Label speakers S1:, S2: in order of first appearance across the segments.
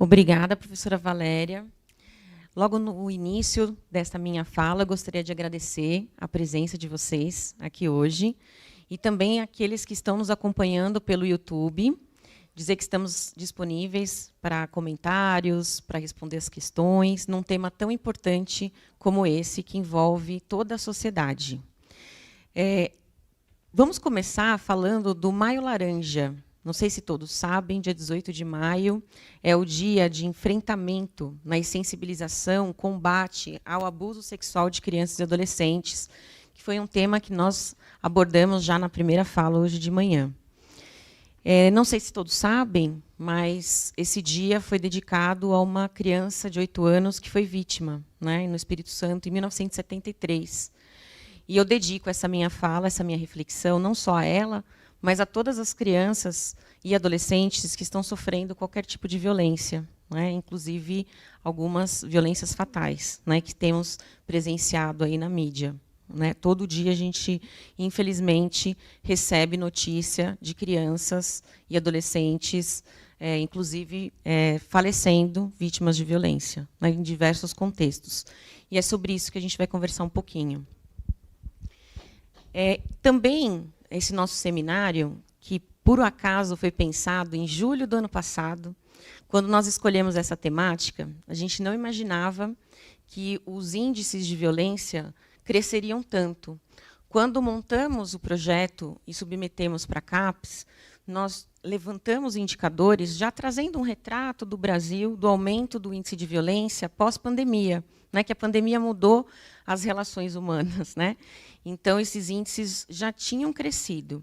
S1: Obrigada, professora Valéria. Logo no início desta minha fala, eu gostaria de agradecer a presença de vocês aqui hoje e também aqueles que estão nos acompanhando pelo YouTube, dizer que estamos disponíveis para comentários, para responder as questões, num tema tão importante como esse, que envolve toda a sociedade. Vamos começar falando do Maio Laranja. Não sei se todos sabem, dia 18 de maio é o dia de enfrentamento e sensibilização, combate ao abuso sexual de crianças e adolescentes, que foi um tema que nós abordamos já na primeira fala hoje de manhã. Não sei se todos sabem, mas esse dia foi dedicado a uma criança de 8 anos que foi vítima, no Espírito Santo, em 1973. E eu dedico essa minha fala, essa minha reflexão, não só a ela, mas a todas as crianças e adolescentes que estão sofrendo qualquer tipo de violência, inclusive algumas violências fatais, que temos presenciado aí na mídia. Todo dia a gente, infelizmente, recebe notícia de crianças e adolescentes, inclusive falecendo, vítimas de violência, em diversos contextos. E é sobre isso que a gente vai conversar um pouquinho. Também, esse nosso seminário, que por acaso foi pensado em julho do ano passado, quando nós escolhemos essa temática, a gente não imaginava que os índices de violência cresceriam tanto. Quando montamos o projeto e submetemos para a CAPES, nós levantamos indicadores, já trazendo um retrato do Brasil, do aumento do índice de violência pós-pandemia, que a pandemia mudou as relações humanas. Então, esses índices já tinham crescido.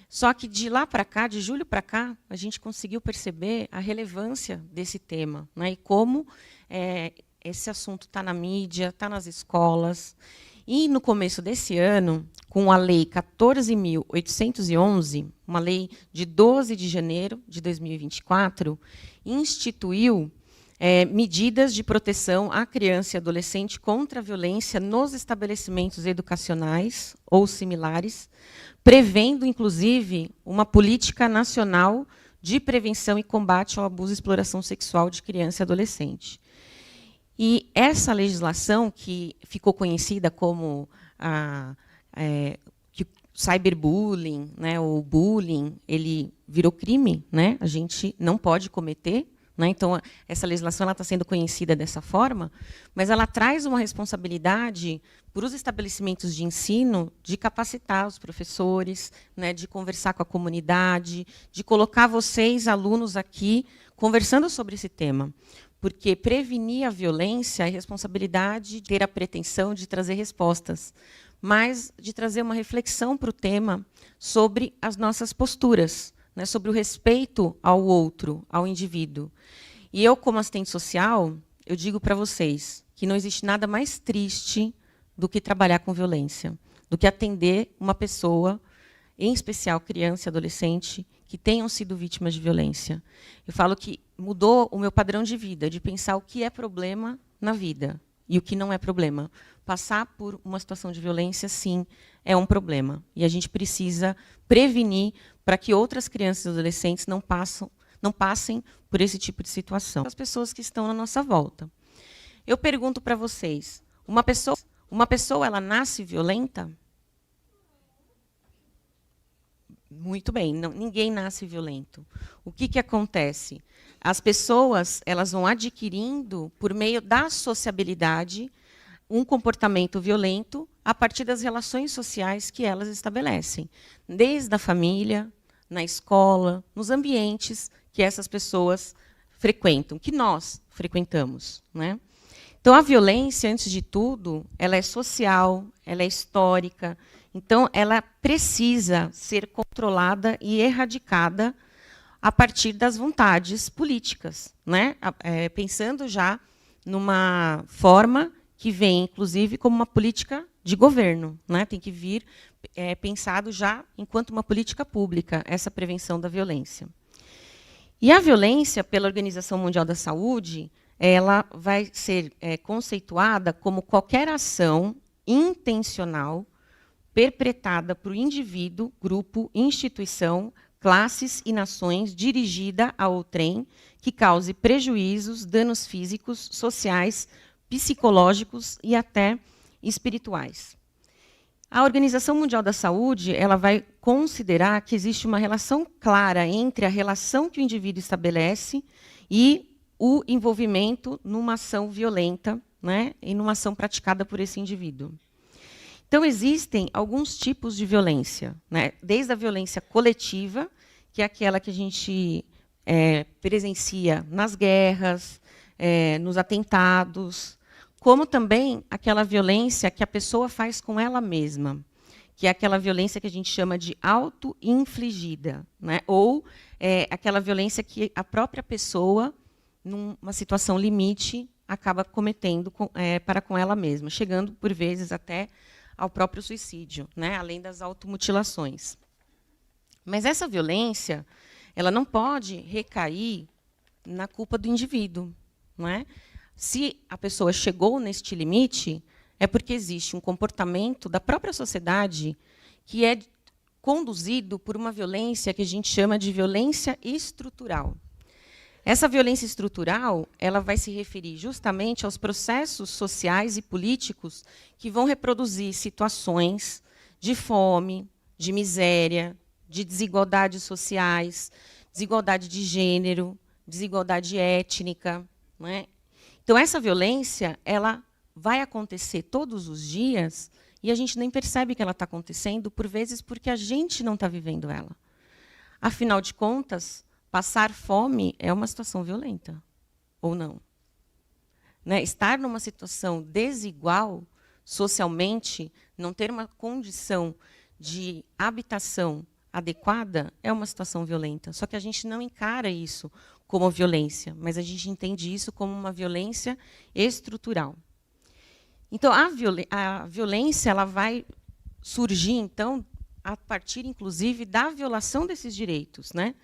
S1: Só que, de lá para cá, de julho para cá, a gente conseguiu perceber a relevância desse tema, e como esse assunto está na mídia, está nas escolas. E, no começo desse ano, com a Lei 14.811, uma lei de 12 de janeiro de 2024, instituiu medidas de proteção à criança e adolescente contra a violência nos estabelecimentos educacionais ou similares, prevendo, inclusive, uma política nacional de prevenção e combate ao abuso e exploração sexual de criança e adolescente. E essa legislação, que ficou conhecida como cyberbullying, o bullying, ele virou crime, a gente não pode cometer. Então, essa legislação está sendo conhecida dessa forma, mas ela traz uma responsabilidade para os estabelecimentos de ensino de capacitar os professores, de conversar com a comunidade, de colocar vocês, alunos, aqui, conversando sobre esse tema. Porque prevenir a violência é responsabilidade de ter a pretensão de trazer respostas, mas de trazer uma reflexão para o tema sobre as nossas posturas, sobre o respeito ao outro, ao indivíduo. E eu, como assistente social, eu digo para vocês que não existe nada mais triste do que trabalhar com violência, do que atender uma pessoa, em especial criança e adolescente, que tenham sido vítimas de violência. Eu falo que mudou o meu padrão de vida, de pensar o que é problema na vida e o que não é problema. Passar por uma situação de violência, sim, é um problema. E a gente precisa prevenir para que outras crianças e adolescentes não passem por esse tipo de situação. As pessoas que estão na nossa volta. Eu pergunto para vocês, uma pessoa ela nasce violenta? Muito bem, ninguém nasce violento. O que acontece? As pessoas elas vão adquirindo, por meio da sociabilidade, um comportamento violento a partir das relações sociais que elas estabelecem, desde a família, na escola, nos ambientes que essas pessoas frequentam, que nós frequentamos. Então, a violência, antes de tudo, ela é social, ela é histórica, então ela precisa ser controlada e erradicada a partir das vontades políticas, pensando já numa forma que vem, inclusive, como uma política de governo. Tem que vir pensado já enquanto uma política pública, essa prevenção da violência. E a violência, pela Organização Mundial da Saúde, ela vai ser conceituada como qualquer ação intencional perpetrada por indivíduo, grupo, instituição, classes e nações dirigida a outrem, que que cause prejuízos, danos físicos, sociais, psicológicos e até espirituais. A Organização Mundial da Saúde, ela vai considerar que existe uma relação clara entre a relação que o indivíduo estabelece e o envolvimento numa ação violenta, né, e numa ação praticada por esse indivíduo. Então, existem alguns tipos de violência, né, desde a violência coletiva, que é aquela que a gente presencia nas guerras, nos atentados, como também aquela violência que a pessoa faz com ela mesma, que é aquela violência que a gente chama de auto-infligida, né? Ou aquela violência que a própria pessoa, numa situação limite, acaba cometendo para com ela mesma, chegando, por vezes, até ao próprio suicídio, né? Além das automutilações. Mas essa violência, ela não pode recair na culpa do indivíduo, não é? Se a pessoa chegou neste limite, é porque existe um comportamento da própria sociedade que é conduzido por uma violência que a gente chama de violência estrutural. Essa violência estrutural, ela vai se referir justamente aos processos sociais e políticos que vão reproduzir situações de fome, de miséria, de desigualdades sociais, desigualdade de gênero, desigualdade étnica, né? Então, essa violência, ela vai acontecer todos os dias e a gente nem percebe que ela está acontecendo, por vezes porque a gente não está vivendo ela. Afinal de contas, passar fome é uma situação violenta, ou não? Né? Estar numa situação desigual socialmente, não ter uma condição de habitação adequada, é uma situação violenta. Só que a gente não encara isso como violência, mas a gente entende isso como uma violência estrutural. Então, a violência ela vai surgir, então, a partir, inclusive, da violação desses direitos, né?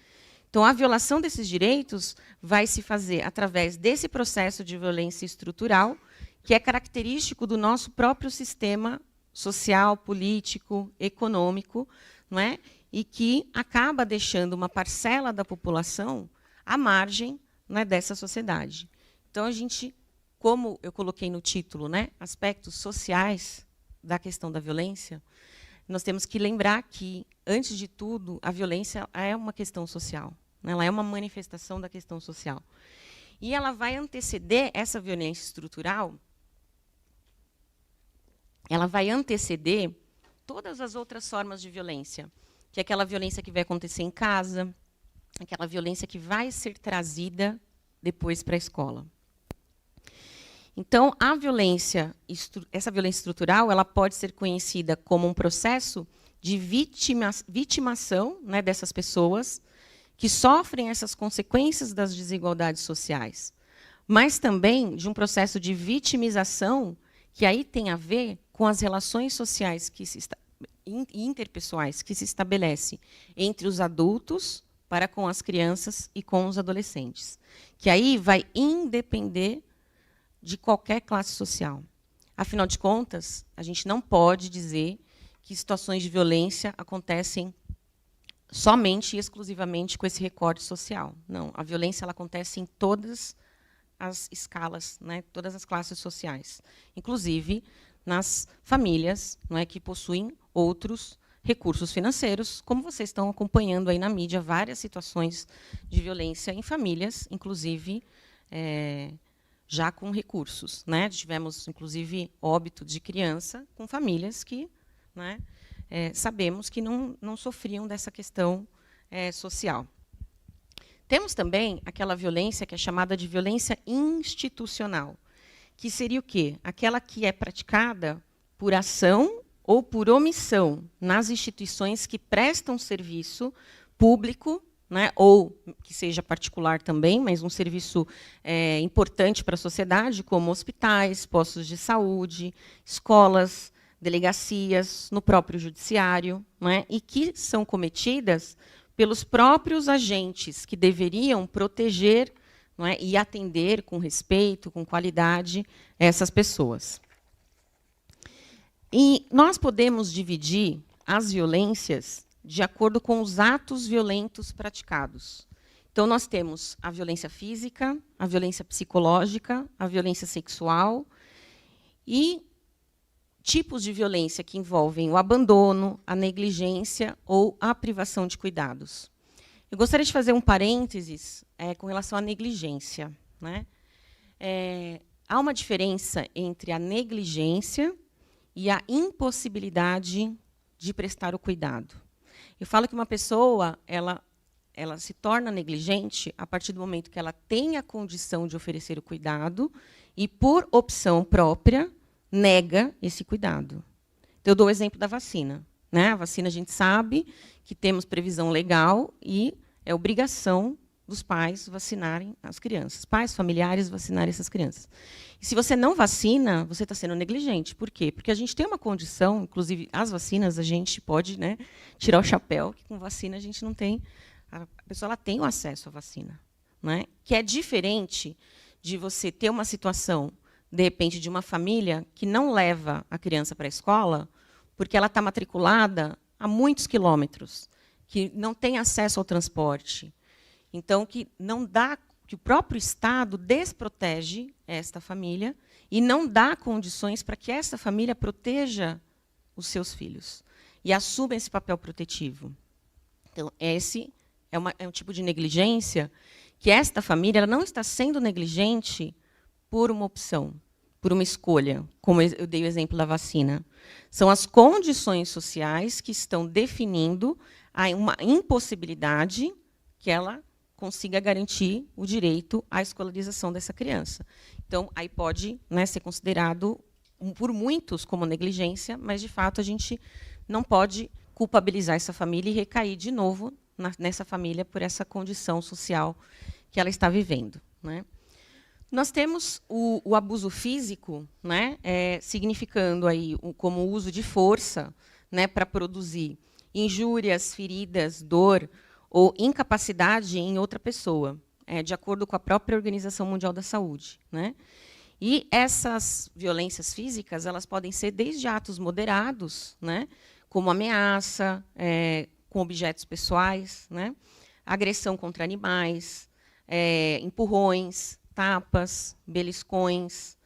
S1: Então, a violação desses direitos vai se fazer através desse processo de violência estrutural, que é característico do nosso próprio sistema social, político, econômico, não é? E que acaba deixando uma parcela da população à margem, né, dessa sociedade. Então, a gente, como eu coloquei no título, né, aspectos sociais da questão da violência, nós temos que lembrar que, antes de tudo, a violência é uma questão social. Né, ela é uma manifestação da questão social. E ela vai anteceder essa violência estrutural, ela vai anteceder todas as outras formas de violência, que é aquela violência que vai acontecer em casa, aquela violência que vai ser trazida depois para a escola. Então, essa violência estrutural, ela pode ser conhecida como um processo de vitimação, né, dessas pessoas que sofrem essas consequências das desigualdades sociais, mas também de um processo de vitimização que aí tem a ver com as relações sociais interpessoais que se estabelece entre os adultos para com as crianças e com os adolescentes, que aí vai independer de qualquer classe social. Afinal de contas, a gente não pode dizer que situações de violência acontecem somente e exclusivamente com esse recorte social. Não, a violência ela acontece em todas as escalas, né, todas as classes sociais, inclusive nas famílias, não é, que possuem outros recursos financeiros, como vocês estão acompanhando aí na mídia, várias situações de violência em famílias, inclusive já com recursos. Né? Tivemos, inclusive, óbito de criança com famílias que, né, sabemos que não sofriam dessa questão social. Temos também aquela violência que é chamada de violência institucional, que seria o quê? Aquela que é praticada por ação ou por omissão nas instituições que prestam serviço público, né, ou que seja particular também, mas um serviço importante para a sociedade, como hospitais, postos de saúde, escolas, delegacias, no próprio judiciário, né, e que são cometidas pelos próprios agentes que deveriam proteger, não é, e atender com respeito, com qualidade, essas pessoas. E nós podemos dividir as violências de acordo com os atos violentos praticados. Então, nós temos a violência física, a violência psicológica, a violência sexual e tipos de violência que envolvem o abandono, a negligência ou a privação de cuidados. Eu gostaria de fazer um parênteses com relação à negligência, né? Há uma diferença entre a negligência e a impossibilidade de prestar o cuidado. Eu falo que uma pessoa ela se torna negligente a partir do momento que ela tem a condição de oferecer o cuidado e, por opção própria, nega esse cuidado. Então, eu dou o exemplo da vacina, né? A vacina, a gente sabe que temos previsão legal e é obrigação dos pais vacinarem as crianças, pais, familiares vacinarem essas crianças. E se você não vacina, você está sendo negligente. Por quê? Porque a gente tem uma condição, inclusive as vacinas, a gente pode, né, tirar o chapéu, que com vacina a gente não tem, a pessoa ela tem o acesso à vacina, né? Que é diferente de você ter uma situação, de repente, de uma família que não leva a criança para a escola, porque ela está matriculada a muitos quilômetros, que não tem acesso ao transporte. Então, que não dá, que o próprio Estado desprotege esta família e não dá condições para que essa família proteja os seus filhos e assuma esse papel protetivo. Então, esse é um tipo de negligência que esta família ela não está sendo negligente por uma opção, por uma escolha, como eu dei o exemplo da vacina. São as condições sociais que estão definindo uma impossibilidade que ela consiga garantir o direito à escolarização dessa criança. Então, aí pode, né, ser considerado por muitos como negligência, mas, de fato, a gente não pode culpabilizar essa família e recair de novo nessa família por essa condição social que ela está vivendo, né? Nós temos o abuso físico, né, significando aí como o uso de força, né, para produzir injúrias, feridas, dor ou incapacidade em outra pessoa, de acordo com a própria Organização Mundial da Saúde, né? E essas violências físicas elas podem ser desde atos moderados, né, como ameaça com objetos pessoais, né, agressão contra animais, empurrões, tapas, beliscões.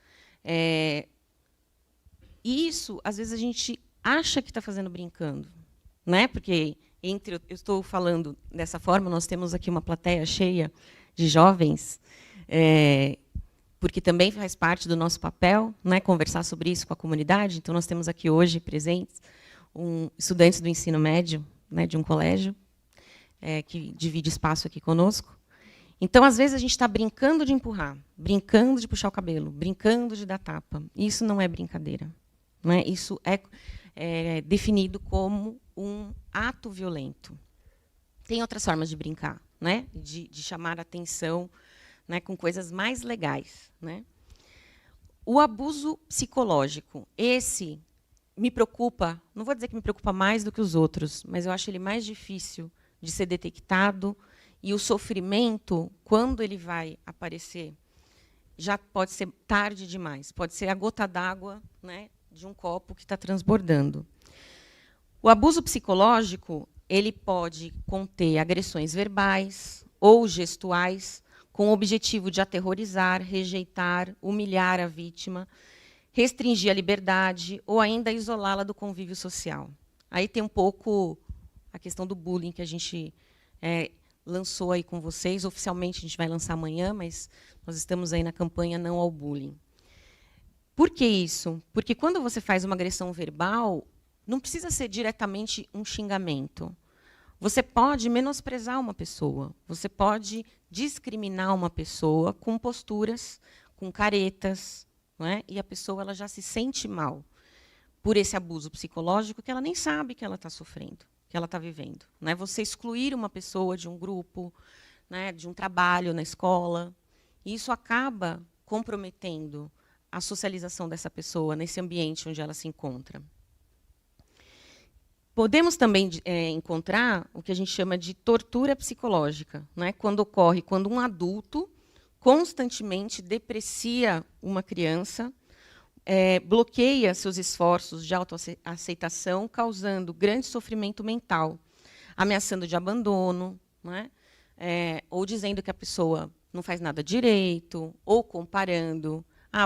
S1: Isso, às vezes, a gente acha que está fazendo brincando, né? Porque eu estou falando dessa forma, nós temos aqui uma plateia cheia de jovens, porque também faz parte do nosso papel, né, conversar sobre isso com a comunidade. Então, nós temos aqui hoje presentes estudantes do ensino médio, né, de um colégio, que divide espaço aqui conosco. Então, às vezes, a gente está brincando de empurrar, brincando de puxar o cabelo, brincando de dar tapa. Isso não é brincadeira, né? Isso é definido como um ato violento. Tem outras formas de brincar, né? De chamar a atenção, né, com coisas mais legais, né? O abuso psicológico, esse me preocupa, não vou dizer que me preocupa mais do que os outros, mas eu acho ele mais difícil de ser detectado, e o sofrimento, quando ele vai aparecer, já pode ser tarde demais, pode ser a gota d'água, né, de um copo que está transbordando. O abuso psicológico ele pode conter agressões verbais ou gestuais, com o objetivo de aterrorizar, rejeitar, humilhar a vítima, restringir a liberdade ou ainda isolá-la do convívio social. Aí tem um pouco a questão do bullying que a gente lançou aí com vocês. Oficialmente a gente vai lançar amanhã, mas nós estamos aí na campanha Não ao Bullying. Por que isso? Porque quando você faz uma agressão verbal, não precisa ser diretamente um xingamento. Você pode menosprezar uma pessoa, você pode discriminar uma pessoa com posturas, com caretas, não é? E a pessoa ela já se sente mal por esse abuso psicológico que ela nem sabe que ela está sofrendo, que ela está vivendo. Não é? Você excluir uma pessoa de um grupo, né, de um trabalho na escola, e isso acaba comprometendo a socialização dessa pessoa nesse ambiente onde ela se encontra. Podemos também encontrar o que a gente chama de tortura psicológica, né? Quando ocorre quando um adulto constantemente deprecia uma criança, bloqueia seus esforços de autoaceitação, causando grande sofrimento mental, ameaçando de abandono, né? ou dizendo que a pessoa não faz nada direito, ou comparando,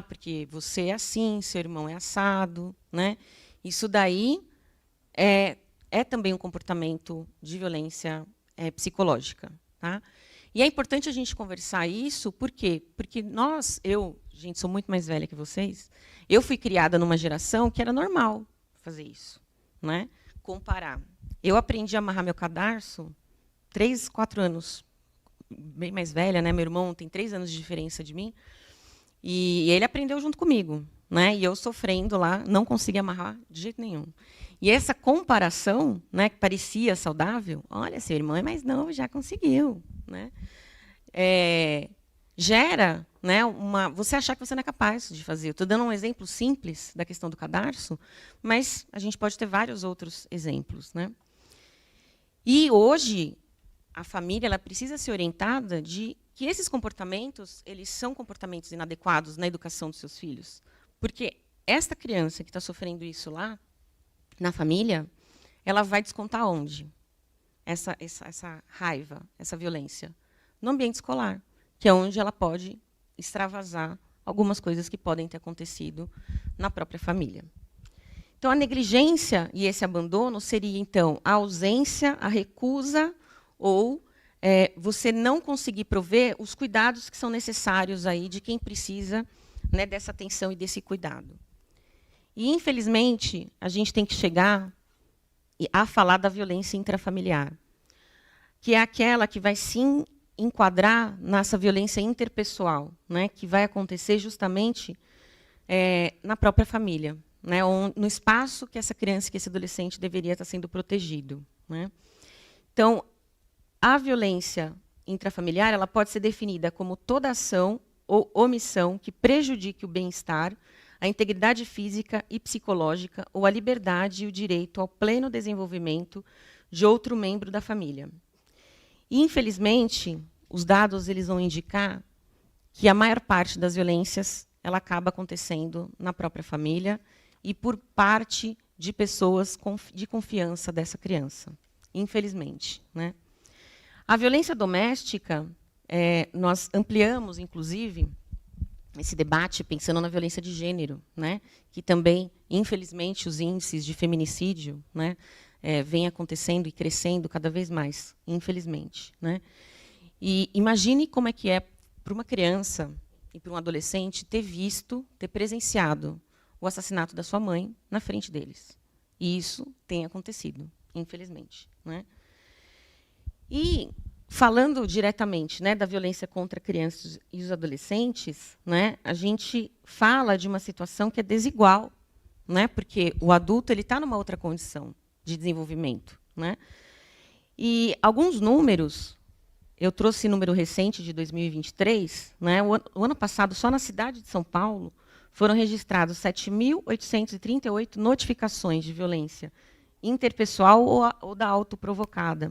S1: porque você é assim, seu irmão é assado, né? Isso daí é também um comportamento de violência psicológica, tá? E é importante a gente conversar isso, por quê? Porque gente, sou muito mais velha que vocês, eu fui criada numa geração que era normal fazer isso, né? Comparar. Eu aprendi a amarrar meu cadarço 3, 4 anos, bem mais velha, né? Meu irmão tem 3 anos de diferença de mim, e ele aprendeu junto comigo, né? E eu sofrendo lá, não conseguia amarrar de jeito nenhum. E essa comparação, né, que parecia saudável, olha, seu irmão é mais novo, já conseguiu, né? Gera, né, você achar que você não é capaz de fazer. Estou dando um exemplo simples da questão do cadarço, mas a gente pode ter vários outros exemplos, né? E hoje a família ela precisa ser orientada de que esses comportamentos eles são comportamentos inadequados na educação dos seus filhos, porque esta criança que está sofrendo isso lá na família, ela vai descontar onde? Essa raiva, essa violência? No ambiente escolar, que é onde ela pode extravasar algumas coisas que podem ter acontecido na própria família. Então, a negligência e esse abandono seria, então, a ausência, a recusa ou você não conseguir prover os cuidados que são necessários aí de quem precisa, né, dessa atenção e desse cuidado. E, infelizmente, a gente tem que chegar a falar da violência intrafamiliar, que é aquela que vai, sim, enquadrar nessa violência interpessoal, né, que vai acontecer justamente na própria família, né, no espaço que essa criança, que esse adolescente deveria estar sendo protegido, né. Então, a violência intrafamiliar ela pode ser definida como toda ação ou omissão que prejudique o bem-estar, a integridade física e psicológica ou a liberdade e o direito ao pleno desenvolvimento de outro membro da família. E, infelizmente, os dados eles vão indicar que a maior parte das violências ela acaba acontecendo na própria família e por parte de pessoas de confiança dessa criança, infelizmente, né? A violência doméstica, nós ampliamos, inclusive, esse debate pensando na violência de gênero, né? Que também, infelizmente, os índices de feminicídio, né, vêm acontecendo e crescendo cada vez mais, infelizmente, né? E imagine como é que é para uma criança e para um adolescente ter presenciado o assassinato da sua mãe na frente deles. E isso tem acontecido, infelizmente, né? E, falando diretamente, né, da violência contra crianças e os adolescentes, né, a gente fala de uma situação que é desigual, né, porque o adulto está numa outra condição de desenvolvimento, né? E alguns números, eu trouxe número recente de 2023, né, o ano passado, só na cidade de São Paulo, foram registrados 7.838 notificações de violência interpessoal ou da autoprovocada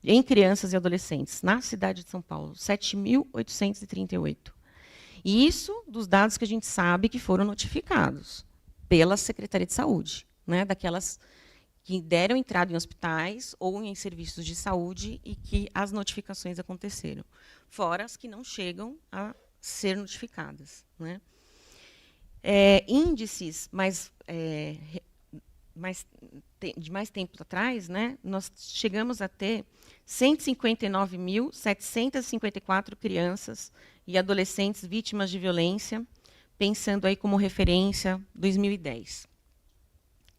S1: em crianças e adolescentes, na cidade de São Paulo, 7.838. E isso dos dados que a gente sabe que foram notificados pela Secretaria de Saúde, né, daquelas que deram entrada em hospitais ou em serviços de saúde e que as notificações aconteceram, fora as que não chegam a ser notificadas, né? Índices de mais tempo atrás, né, nós chegamos a ter 159.754 crianças e adolescentes vítimas de violência, pensando aí como referência 2010.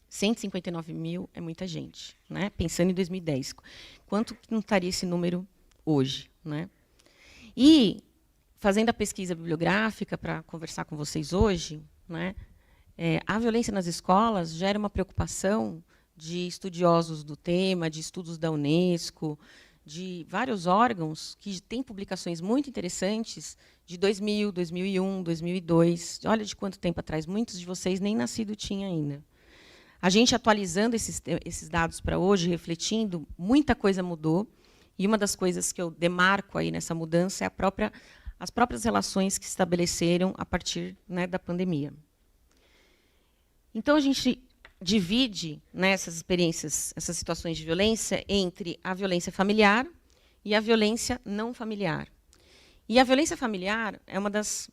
S1: 159 mil é muita gente, né? Pensando em 2010. Quanto não estaria esse número hoje, né? E, fazendo a pesquisa bibliográfica para conversar com vocês hoje, né, a violência nas escolas gera uma preocupação de estudiosos do tema, de estudos da Unesco, de vários órgãos que têm publicações muito interessantes de 2000, 2001, 2002. Olha de quanto tempo atrás. Muitos de vocês nem nascido tinham ainda. A gente atualizando esses dados para hoje, refletindo, muita coisa mudou. E uma das coisas que eu demarco aí nessa mudança é as próprias relações que se estabeleceram a partir, né, da pandemia. Então, a gente divide, né, essas experiências, essas situações de violência entre a violência familiar e a violência não familiar. E a violência familiar é uma das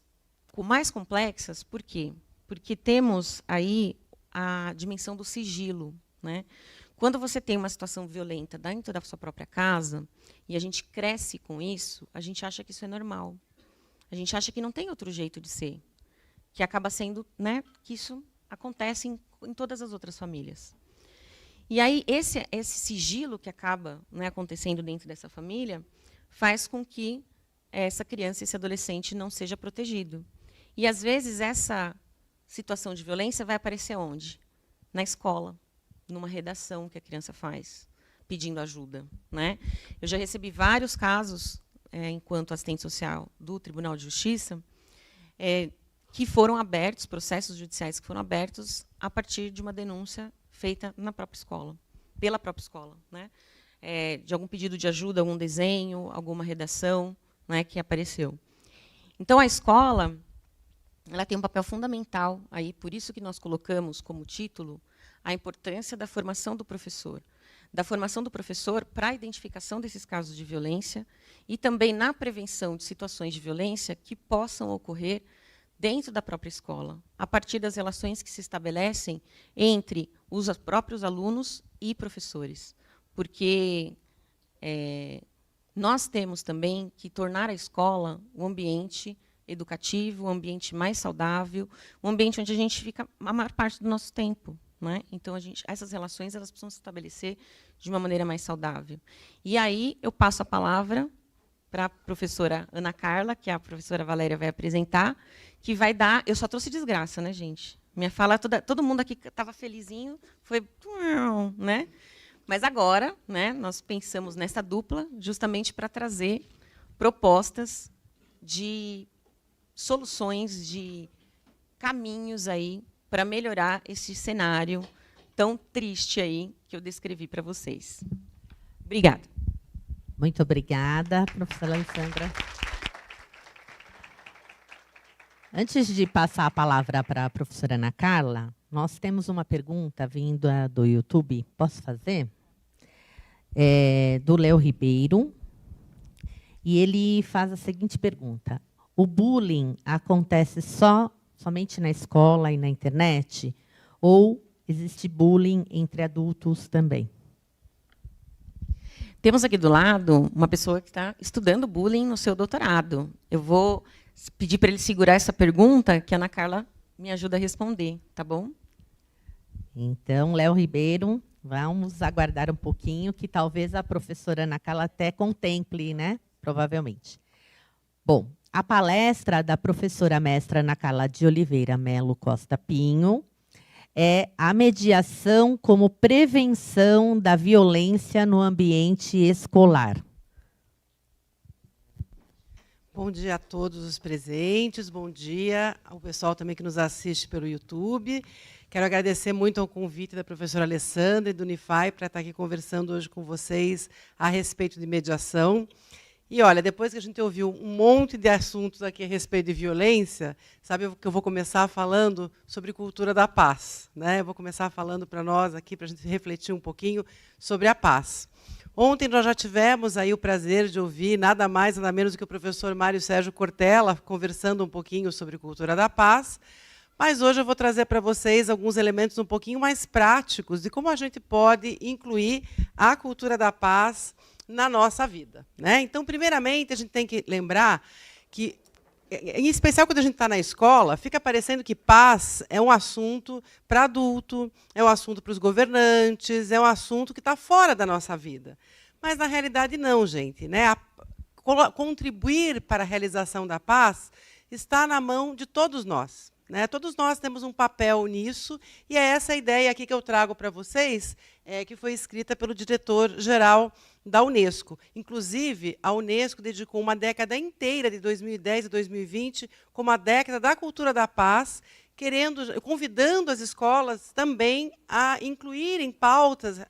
S1: mais complexas, por quê? Porque temos aí a dimensão do sigilo, né? Quando você tem uma situação violenta dentro da sua própria casa, e a gente cresce com isso, a gente acha que isso é normal. A gente acha que não tem outro jeito de ser. Que acaba sendo, né, que isso acontece em todas as outras famílias. E aí, esse sigilo que acaba, né, acontecendo dentro dessa família faz com que essa criança, esse adolescente, não seja protegido. E, às vezes, essa situação de violência vai aparecer onde? Na escola, numa redação que a criança faz, pedindo ajuda, né? Eu já recebi vários casos, enquanto assistente social do Tribunal de Justiça, que foram abertos, processos judiciais que foram abertos a partir de uma denúncia feita na própria escola, pela própria escola, né? De algum pedido de ajuda, algum desenho, alguma redação, né, que apareceu. Então, a escola, ela tem um papel fundamental, aí, por isso que nós colocamos como título a importância da formação do professor para a identificação desses casos de violência e também na prevenção de situações de violência que possam ocorrer dentro da própria escola, a partir das relações que se estabelecem entre os próprios alunos e professores. Porque nós temos também que tornar a escola um ambiente educativo, um ambiente mais saudável, um ambiente onde a gente fica a maior parte do nosso tempo. Né? Então, essas relações elas precisam se estabelecer de uma maneira mais saudável. E aí eu passo a palavra para a professora Ana Carla, que a professora Valéria vai apresentar, que vai dar... Eu só trouxe desgraça, né, gente? Minha fala, todo mundo aqui estava felizinho, foi... Né? Mas agora, né, nós pensamos nessa dupla justamente para trazer propostas de soluções, de caminhos aí para melhorar esse cenário tão triste aí que eu descrevi para vocês. Obrigada.
S2: Muito obrigada, professora Alessandra. Antes de passar a palavra para a professora Ana Carla, nós temos uma pergunta vinda do YouTube. Posso fazer? Do Léo Ribeiro. E ele faz a seguinte pergunta. O bullying acontece somente na escola e na internet? Ou existe bullying entre adultos também?
S1: Temos aqui do lado uma pessoa que está estudando bullying no seu doutorado. Eu vou pedir para ele segurar essa pergunta, que a Ana Carla me ajuda a responder, tá bom?
S2: Então, Léo Ribeiro, vamos aguardar um pouquinho, que talvez a professora Ana Carla até contemple, né? Provavelmente. Bom, a palestra da professora mestra Ana Carla de Oliveira Melo Costa Pinho é a mediação como prevenção da violência no ambiente escolar.
S3: Bom dia a todos os presentes, bom dia ao pessoal também que nos assiste pelo YouTube. Quero agradecer muito ao convite da professora Alessandra e do Unify para estar aqui conversando hoje com vocês a respeito de mediação. E, olha, depois que a gente ouviu um monte de assuntos aqui a respeito de violência, sabe que eu vou começar falando sobre cultura da paz, né? Eu vou começar falando para nós aqui, para a gente refletir um pouquinho sobre a paz. Ontem nós já tivemos aí o prazer de ouvir nada mais, nada menos do que o professor Mário Sérgio Cortella conversando um pouquinho sobre cultura da paz, mas hoje eu vou trazer para vocês alguns elementos um pouquinho mais práticos de como a gente pode incluir a cultura da paz na nossa vida, né? Então, primeiramente, a gente tem que lembrar que, em especial quando a gente está na escola, fica parecendo que paz é um assunto para adulto, é um assunto para os governantes, é um assunto que está fora da nossa vida. Mas, na realidade, não, gente, né? Contribuir para a realização da paz está na mão de todos nós, né? Todos nós temos um papel nisso, e é essa a ideia aqui que eu trago para vocês, que foi escrita pelo diretor-geral da Unesco. Inclusive, a Unesco dedicou uma década inteira, de 2010 a 2020, como a década da cultura da paz, convidando as escolas também a incluírem pautas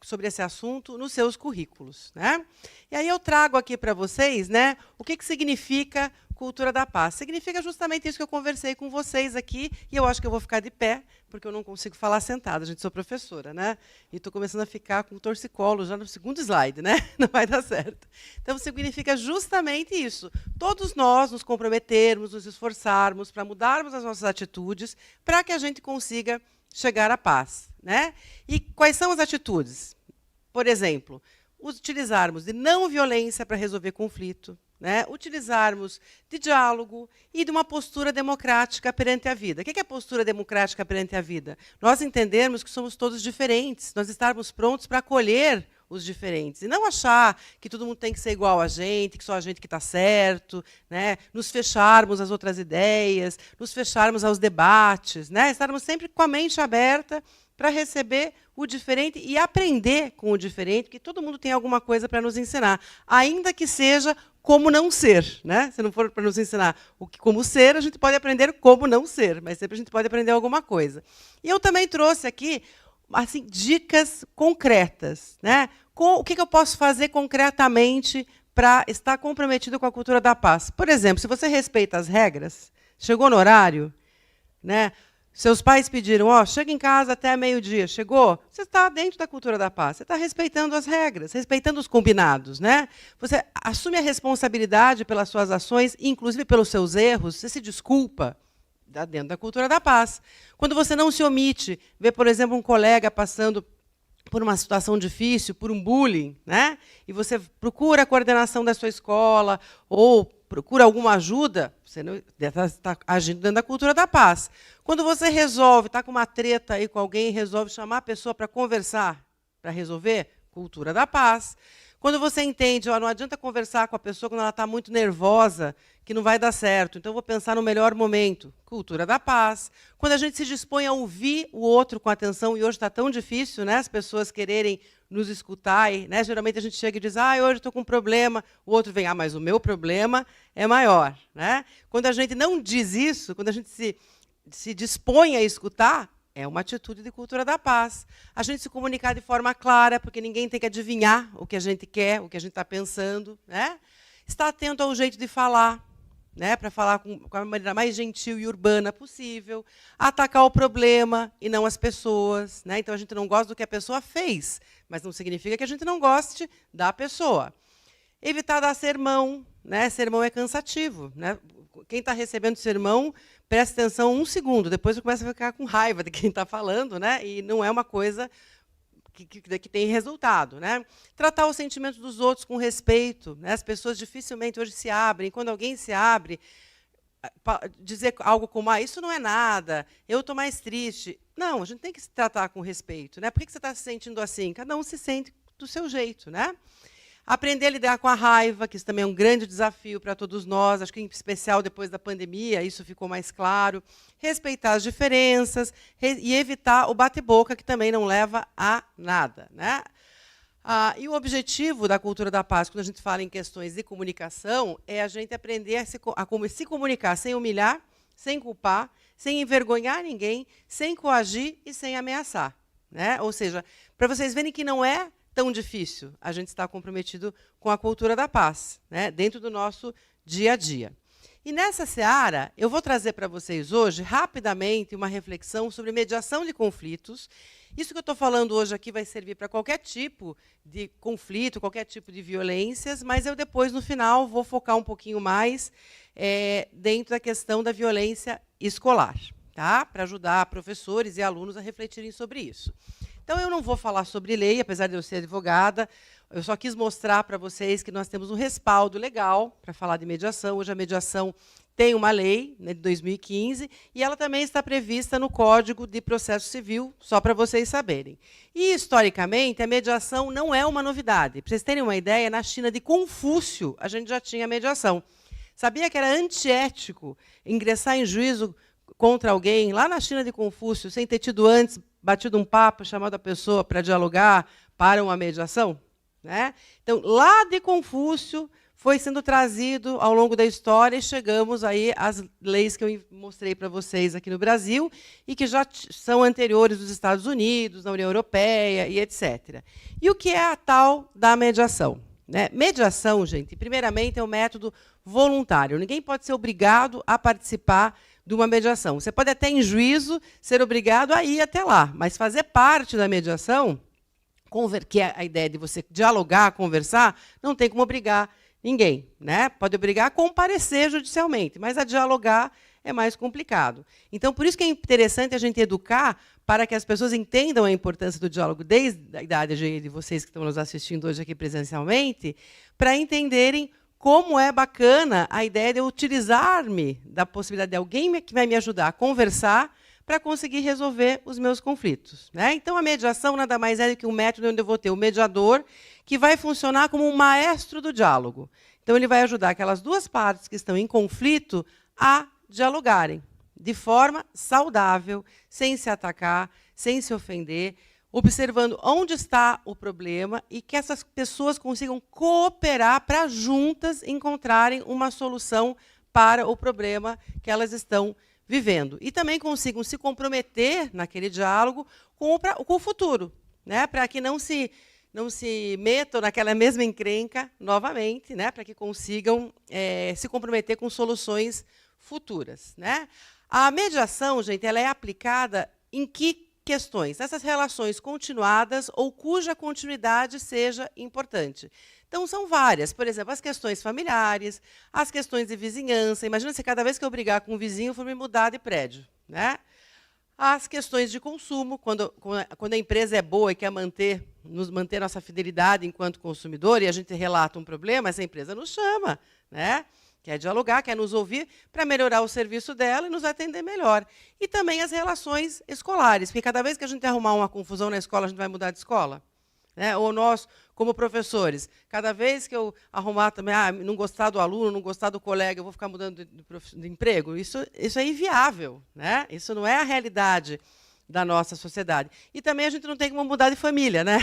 S3: sobre esse assunto nos seus currículos, né? E aí eu trago aqui para vocês, né, o que significa cultura da paz. Significa justamente isso que eu conversei com vocês aqui, e eu acho que eu vou ficar de pé, porque eu não consigo falar sentada, gente, sou professora, né? E estou começando a ficar com torcicolo já no segundo slide, né? Não vai dar certo. Então, significa justamente isso. Todos nós nos comprometermos, nos esforçarmos para mudarmos as nossas atitudes, para que a gente consiga chegar à paz, né? E quais são as atitudes? Por exemplo, utilizarmos de não violência para resolver conflito, né? Utilizarmos de diálogo e de uma postura democrática perante a vida. O que é postura democrática perante a vida? Nós entendermos que somos todos diferentes, nós estarmos prontos para acolher os diferentes, e não achar que todo mundo tem que ser igual a gente, que só a gente que está certo, né? Nos fecharmos às outras ideias, nos fecharmos aos debates, né? Estarmos sempre com a mente aberta para receber o diferente e aprender com o diferente, porque todo mundo tem alguma coisa para nos ensinar, ainda que seja como não ser, né? Se não for para nos ensinar como ser, a gente pode aprender como não ser, mas sempre a gente pode aprender alguma coisa. E eu também trouxe aqui assim, dicas concretas, né? O que eu posso fazer concretamente para estar comprometido com a cultura da paz? Por exemplo, se você respeita as regras, chegou no horário, né? Seus pais pediram, chega em casa até meio-dia, chegou? Você está dentro da cultura da paz, você está respeitando as regras, respeitando os combinados, né? Você assume a responsabilidade pelas suas ações, inclusive pelos seus erros, você se desculpa, dentro da cultura da paz. Quando você não se omite, vê, por exemplo, um colega passando por uma situação difícil, por um bullying, né? E você procura a coordenação da sua escola ou procura alguma ajuda, você está agindo dentro da cultura da paz. Quando você resolve, está com uma treta aí com alguém e resolve chamar a pessoa para conversar, para resolver, cultura da paz. Quando você entende, não adianta conversar com a pessoa quando ela está muito nervosa, que não vai dar certo, então eu vou pensar no melhor momento, cultura da paz. Quando a gente se dispõe a ouvir o outro com atenção, e hoje está tão difícil, né, as pessoas quererem nos escutar, e, né, geralmente a gente chega e diz, hoje estou com um problema, o outro vem, mas o meu problema é maior. Né? Quando a gente não diz isso, quando a gente se dispõe a escutar, é uma atitude de cultura da paz. A gente se comunicar de forma clara, porque ninguém tem que adivinhar o que a gente quer, o que a gente está pensando. Né? Estar atento ao jeito de falar, né? Para falar com a maneira mais gentil e urbana possível. Atacar o problema e não as pessoas. Né? Então, a gente não gosta do que a pessoa fez, mas não significa que a gente não goste da pessoa. Evitar dar sermão. Né? Sermão é cansativo. Né? Quem está recebendo sermão, presta atenção 1 segundo, depois começa a ficar com raiva de quem está falando, né? E não é uma coisa que tem resultado. Né? Tratar os sentimentos dos outros com respeito. Né? As pessoas dificilmente hoje se abrem. Quando alguém se abre, dizer algo como, isso não é nada, eu estou mais triste. Não, a gente tem que se tratar com respeito. Né? Por que você está se sentindo assim? Cada um se sente do seu jeito. Né? Aprender a lidar com a raiva, que isso também é um grande desafio para todos nós, acho que em especial depois da pandemia, isso ficou mais claro. Respeitar as diferenças e evitar o bate-boca, que também não leva a nada. Né? E o objetivo da cultura da paz, quando a gente fala em questões de comunicação, é a gente aprender a se comunicar sem humilhar, sem culpar, sem envergonhar ninguém, sem coagir e sem ameaçar. Né? Ou seja, para vocês verem que não é tão difícil a gente estar comprometido com a cultura da paz, né, dentro do nosso dia a dia. E nessa seara, eu vou trazer para vocês hoje, rapidamente, uma reflexão sobre mediação de conflitos. Isso que eu estou falando hoje aqui vai servir para qualquer tipo de conflito, qualquer tipo de violências, mas eu depois, no final, vou focar um pouquinho mais dentro da questão da violência escolar, tá? Para ajudar professores e alunos a refletirem sobre isso. Então, eu não vou falar sobre lei, apesar de eu ser advogada. Eu só quis mostrar para vocês que nós temos um respaldo legal para falar de mediação. Hoje, a mediação tem uma lei, né, de 2015, e ela também está prevista no Código de Processo Civil, só para vocês saberem. E, historicamente, a mediação não é uma novidade. Para vocês terem uma ideia, na China de Confúcio, a gente já tinha mediação. Sabia que era antiético ingressar em juízo contra alguém, lá na China de Confúcio, sem ter tido antes batido um papo, chamado a pessoa para dialogar, para uma mediação? Né? Então, lá de Confúcio, foi sendo trazido ao longo da história e chegamos aí às leis que eu mostrei para vocês aqui no Brasil e que já são anteriores nos Estados Unidos, na União Europeia e etc. E o que é a tal da mediação? né? Mediação, gente, primeiramente é um método voluntário. Ninguém pode ser obrigado a participar de uma mediação. Você pode até, em juízo, ser obrigado a ir até lá, mas fazer parte da mediação, que é a ideia de você dialogar, conversar, não tem como obrigar ninguém, né? Pode obrigar a comparecer judicialmente, mas a dialogar é mais complicado. Então, por isso que é interessante a gente educar para que as pessoas entendam a importância do diálogo desde a idade de vocês que estão nos assistindo hoje aqui presencialmente, para entenderem como é bacana a ideia de eu utilizar-me da possibilidade de alguém que vai me ajudar a conversar para conseguir resolver os meus conflitos, né? Então, a mediação nada mais é do que um método onde eu vou ter o mediador, que vai funcionar como um maestro do diálogo. Então, ele vai ajudar aquelas duas partes que estão em conflito a dialogarem de forma saudável, sem se atacar, sem se ofender, observando onde está o problema e que essas pessoas consigam cooperar para juntas encontrarem uma solução para o problema que elas estão vivendo. E também consigam se comprometer naquele diálogo com o futuro, né? Para que não se metam naquela mesma encrenca novamente, né? Para que consigam se comprometer com soluções futuras, né? A mediação, gente, ela é aplicada em que questões? Essas relações continuadas ou cuja continuidade seja importante. Então, são várias. Por exemplo, as questões familiares, as questões de vizinhança. Imagina se cada vez que eu brigar com um vizinho, eu for me mudar de prédio, né? As questões de consumo, quando a empresa é boa e quer manter nossa fidelidade enquanto consumidor, e a gente relata um problema, essa empresa nos chama, né? Quer dialogar, quer nos ouvir para melhorar o serviço dela e nos atender melhor. E também as relações escolares, porque cada vez que a gente arrumar uma confusão na escola, a gente vai mudar de escola, né? Ou nós, como professores, cada vez que eu arrumar também, não gostar do aluno, não gostar do colega, eu vou ficar mudando de emprego. Isso é inviável, né? Isso não é a realidade da nossa sociedade. E também a gente não tem como mudar de família, né?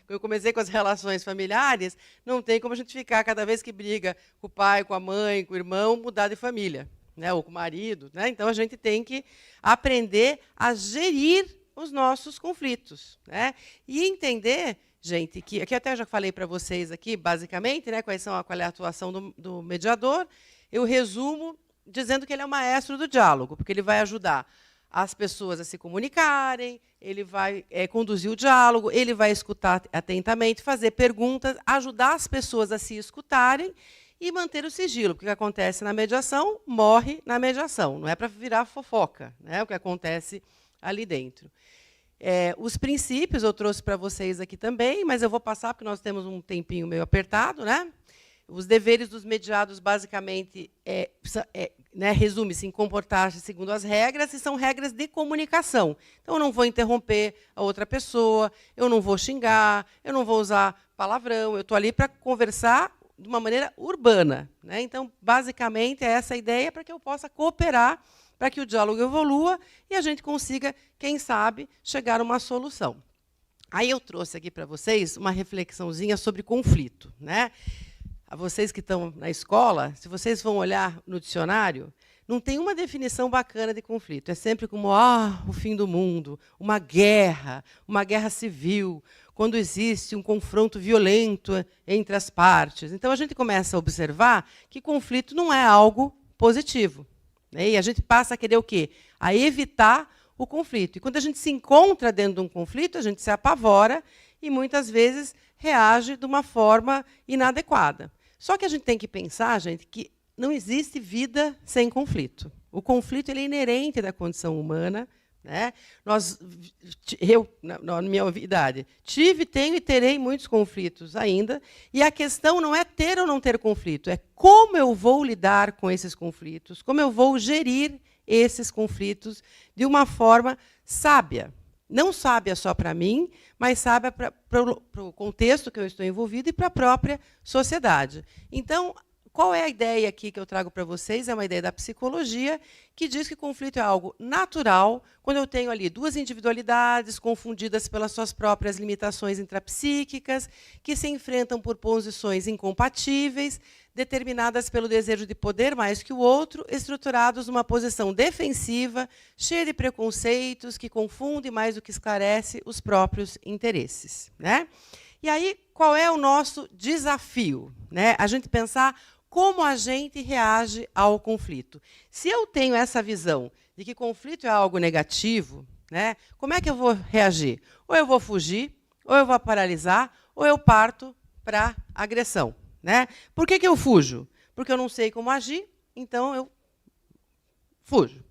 S3: Eu comecei com as relações familiares, não tem como a gente ficar, cada vez que briga com o pai, com a mãe, com o irmão, mudar de família, né? Ou com o marido, né? Então, a gente tem que aprender a gerir os nossos conflitos, né? E entender, gente, que aqui até já falei para vocês aqui, basicamente, né, qual é a atuação do mediador. Eu resumo dizendo que ele é o maestro do diálogo, porque ele vai ajudar as pessoas a se comunicarem, ele vai conduzir o diálogo, ele vai escutar atentamente, fazer perguntas, ajudar as pessoas a se escutarem e manter o sigilo. Porque o que acontece na mediação, morre na mediação. Não é para virar fofoca, né, o que acontece ali dentro. Os princípios eu trouxe para vocês aqui também, mas eu vou passar porque nós temos um tempinho meio apertado, né? Os deveres dos mediados, basicamente, né, resume-se em comportar-se segundo as regras, e são regras de comunicação. Então, eu não vou interromper a outra pessoa, eu não vou xingar, eu não vou usar palavrão, eu estou ali para conversar de uma maneira urbana, né? Então, basicamente, é essa a ideia para que eu possa cooperar, para que o diálogo evolua e a gente consiga, quem sabe, chegar a uma solução. Aí eu trouxe aqui para vocês uma reflexãozinha sobre conflito, né? A vocês que estão na escola, se vocês vão olhar no dicionário, não tem uma definição bacana de conflito. É sempre como o fim do mundo, uma guerra civil, quando existe um confronto violento entre as partes. Então, a gente começa a observar que conflito não é algo positivo, né? E a gente passa a querer o quê? A evitar o conflito. E quando a gente se encontra dentro de um conflito, a gente se apavora e, muitas vezes, reage de uma forma inadequada. Só que a gente tem que pensar, gente, que não existe vida sem conflito. O conflito ele é inerente da condição humana, né? Eu, na minha idade, tive, tenho e terei muitos conflitos ainda. E a questão não é ter ou não ter conflito, é como eu vou lidar com esses conflitos, como eu vou gerir esses conflitos de uma forma sábia. Não sábia só para mim, mas sábia para o contexto que eu estou envolvido e para a própria sociedade. Então, qual é a ideia aqui que eu trago para vocês? É uma ideia da psicologia, que diz que conflito é algo natural, quando eu tenho ali duas individualidades confundidas pelas suas próprias limitações intrapsíquicas, que se enfrentam por posições incompatíveis, determinadas pelo desejo de poder mais que o outro, estruturados numa posição defensiva, cheia de preconceitos, que confunde mais do que esclarece os próprios interesses, né? E aí, qual é o nosso desafio? Né? A gente pensar como a gente reage ao conflito. Se eu tenho essa visão de que conflito é algo negativo, né, como é que eu vou reagir? Ou eu vou fugir, ou eu vou paralisar, ou eu parto para agressão. Né? Por que eu fujo? Porque eu não sei como agir, então eu fujo.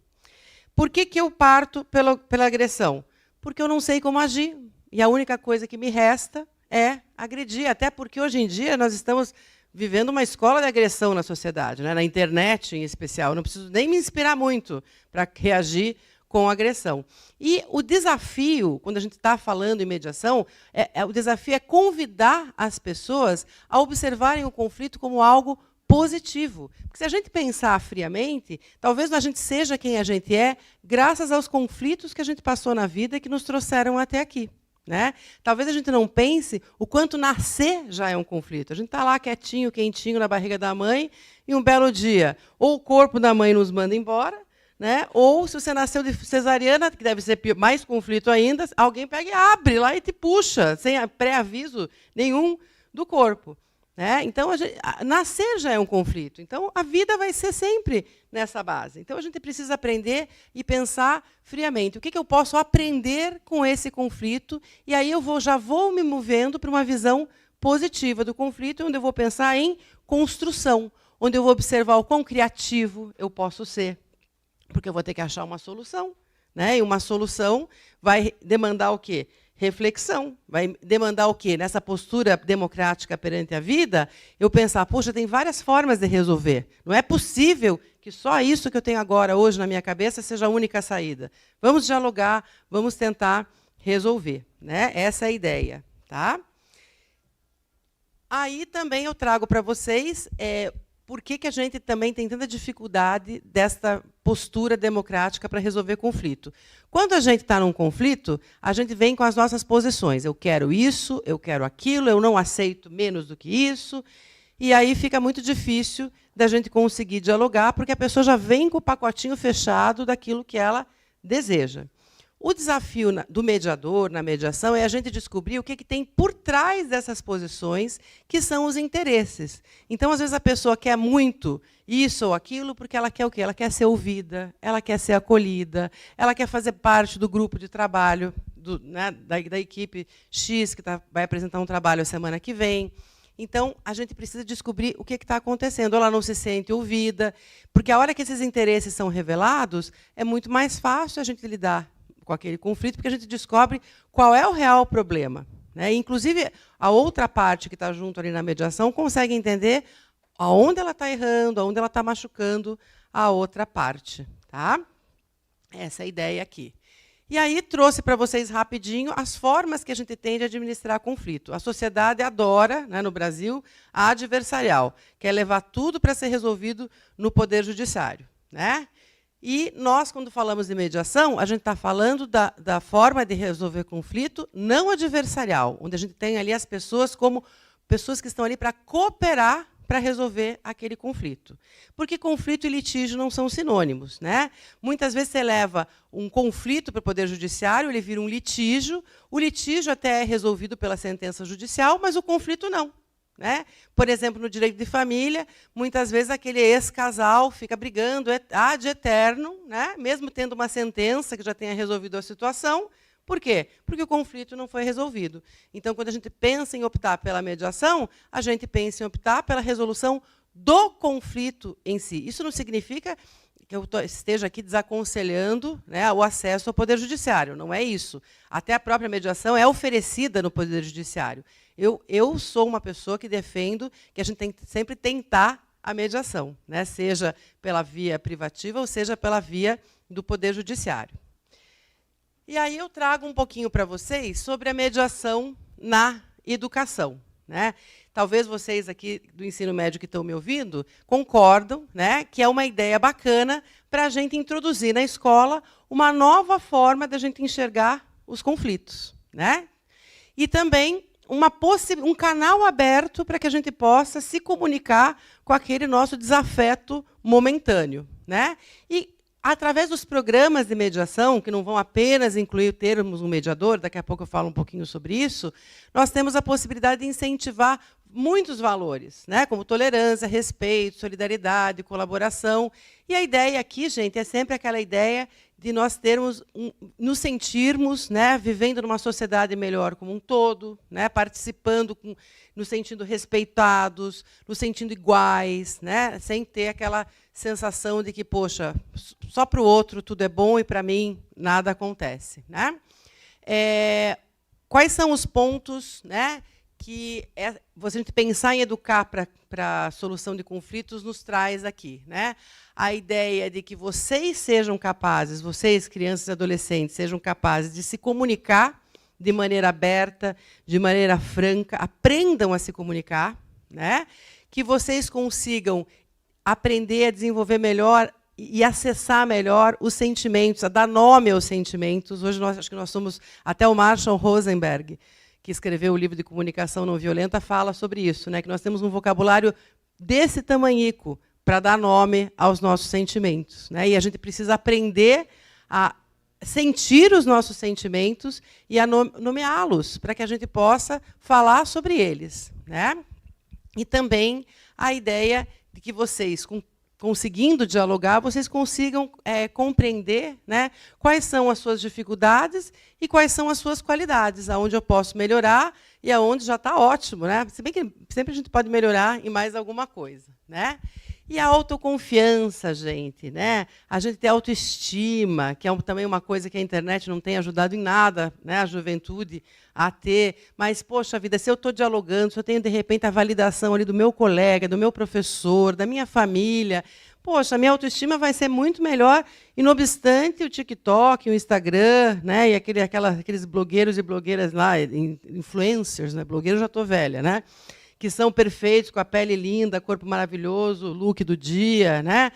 S3: Por que eu parto pela agressão? Porque eu não sei como agir. E a única coisa que me resta é agredir. Até porque, hoje em dia, nós estamos vivendo uma escola de agressão na sociedade, né? Na internet, em especial. Eu não preciso nem me inspirar muito para reagir com agressão. E o desafio, quando a gente está falando em mediação, o desafio é convidar as pessoas a observarem o conflito como algo positivo. Porque se a gente pensar friamente, talvez a gente seja quem a gente é graças aos conflitos que a gente passou na vida e que nos trouxeram até aqui. Né? Talvez a gente não pense o quanto nascer já é um conflito. A gente está lá quietinho, quentinho na barriga da mãe, e um belo dia, ou o corpo da mãe nos manda embora, né? Ou se você nasceu de cesariana, que deve ser mais conflito ainda, alguém pega e abre lá e te puxa, sem pré-aviso nenhum do corpo. Né? Então, nascer já é um conflito. Então, a vida vai ser sempre nessa base. Então, a gente precisa aprender e pensar friamente. O que eu posso aprender com esse conflito? E aí eu já vou me movendo para uma visão positiva do conflito, onde eu vou pensar em construção, onde eu vou observar o quão criativo eu posso ser. Porque eu vou ter que achar uma solução. Né? E uma solução vai demandar o quê? Reflexão. Vai demandar o quê? Nessa postura democrática perante a vida, eu pensar, poxa, tem várias formas de resolver. Não é possível que só isso que eu tenho agora, hoje, na minha cabeça, seja a única saída. Vamos dialogar, vamos tentar resolver. Né? Essa é a ideia. Tá? Aí também eu trago para vocês por que a gente também tem tanta dificuldade desta postura democrática para resolver conflito. Quando a gente está num conflito, a gente vem com as nossas posições. Eu quero isso, eu quero aquilo, eu não aceito menos do que isso. E aí fica muito difícil da gente conseguir dialogar, porque a pessoa já vem com o pacotinho fechado daquilo que ela deseja. O desafio do mediador, na mediação, é a gente descobrir o que tem por trás dessas posições, que são os interesses. Então, às vezes, a pessoa quer muito isso ou aquilo porque ela quer o quê? Ela quer ser ouvida, ela quer ser acolhida, ela quer fazer parte do grupo de trabalho, da equipe X, que vai apresentar um trabalho a semana que vem. Então, a gente precisa descobrir o que está acontecendo. Ela não se sente ouvida, porque a hora que esses interesses são revelados, é muito mais fácil a gente lidar com aquele conflito, porque a gente descobre qual é o real problema. Né? Inclusive, a outra parte que está junto ali na mediação consegue entender aonde ela está errando, aonde ela está machucando a outra parte. Tá? Essa é a ideia aqui. E aí trouxe para vocês rapidinho as formas que a gente tem de administrar conflito. A sociedade adora, né, no Brasil, a adversarial, que é levar tudo para ser resolvido no Poder Judiciário. Né? E nós, quando falamos de mediação, a gente está falando da forma de resolver conflito não adversarial, onde a gente tem ali as pessoas como pessoas que estão ali para cooperar para resolver aquele conflito. Porque conflito e litígio não são sinônimos. Né? Muitas vezes você leva um conflito para o Poder Judiciário, ele vira um litígio, o litígio até é resolvido pela sentença judicial, mas o conflito não. Né? Por exemplo, no direito de família, muitas vezes aquele ex-casal fica brigando ad eterno, né? Mesmo tendo uma sentença que já tenha resolvido a situação. Por quê? Porque o conflito não foi resolvido. Então, quando a gente pensa em optar pela mediação, a gente pensa em optar pela resolução do conflito em si. Isso não significa que eu esteja aqui desaconselhando, né, o acesso ao Poder Judiciário. Não é isso. Até a própria mediação é oferecida no Poder Judiciário. Eu sou uma pessoa que defendo que a gente tem que sempre tentar a mediação, né? Seja pela via privativa ou seja pela via do Poder Judiciário. E aí eu trago um pouquinho para vocês sobre a mediação na educação. Né? Talvez vocês aqui do ensino médio que estão me ouvindo concordam, né, que é uma ideia bacana para a gente introduzir na escola uma nova forma de a gente enxergar os conflitos. Né? E também um canal aberto para que a gente possa se comunicar com aquele nosso desafeto momentâneo. Né? E através dos programas de mediação, que não vão apenas incluir termos um mediador, daqui a pouco eu falo um pouquinho sobre isso, nós temos a possibilidade de incentivar muitos valores, né? Como tolerância, respeito, solidariedade, colaboração. E a ideia aqui, gente, é sempre aquela ideia de nós termos, nos sentirmos, né, vivendo numa sociedade melhor como um todo, né, participando, nos sentindo respeitados, nos sentindo iguais, né, sem ter aquela sensação de que, poxa, só para o outro tudo é bom e para mim nada acontece, né? Quais são os pontos, né, que a gente pensar em educar para a solução de conflitos nos traz aqui, né? A ideia de que vocês sejam capazes, vocês, crianças e adolescentes, sejam capazes de se comunicar de maneira aberta, de maneira franca, aprendam a se comunicar, né? Que vocês consigam aprender a desenvolver melhor e acessar melhor os sentimentos, a dar nome aos sentimentos. Hoje acho que nós somos, até o Marshall Rosenberg, que escreveu o livro de comunicação não violenta, fala sobre isso, né? Que nós temos um vocabulário desse tamanhico para dar nome aos nossos sentimentos, né? E a gente precisa aprender a sentir os nossos sentimentos e a nomeá-los, para que a gente possa falar sobre eles, né? E também a ideia de que vocês, conseguindo dialogar, vocês consigam compreender, né, quais são as suas dificuldades e quais são as suas qualidades, aonde eu posso melhorar e aonde já está ótimo, né? Se bem que sempre a gente pode melhorar em mais alguma coisa, né? E a autoconfiança, gente, né? A gente tem autoestima, que é também uma coisa que a internet não tem ajudado em nada, né, a juventude a ter. Mas, poxa vida, se eu estou dialogando, se eu tenho, de repente, a validação ali do meu colega, do meu professor, da minha família, poxa, a minha autoestima vai ser muito melhor. E, não obstante, o TikTok, o Instagram, né, e aqueles blogueiros e blogueiras lá, influencers, né, blogueiro já estou velha, né? Que são perfeitos, com a pele linda, corpo maravilhoso, look do dia, né?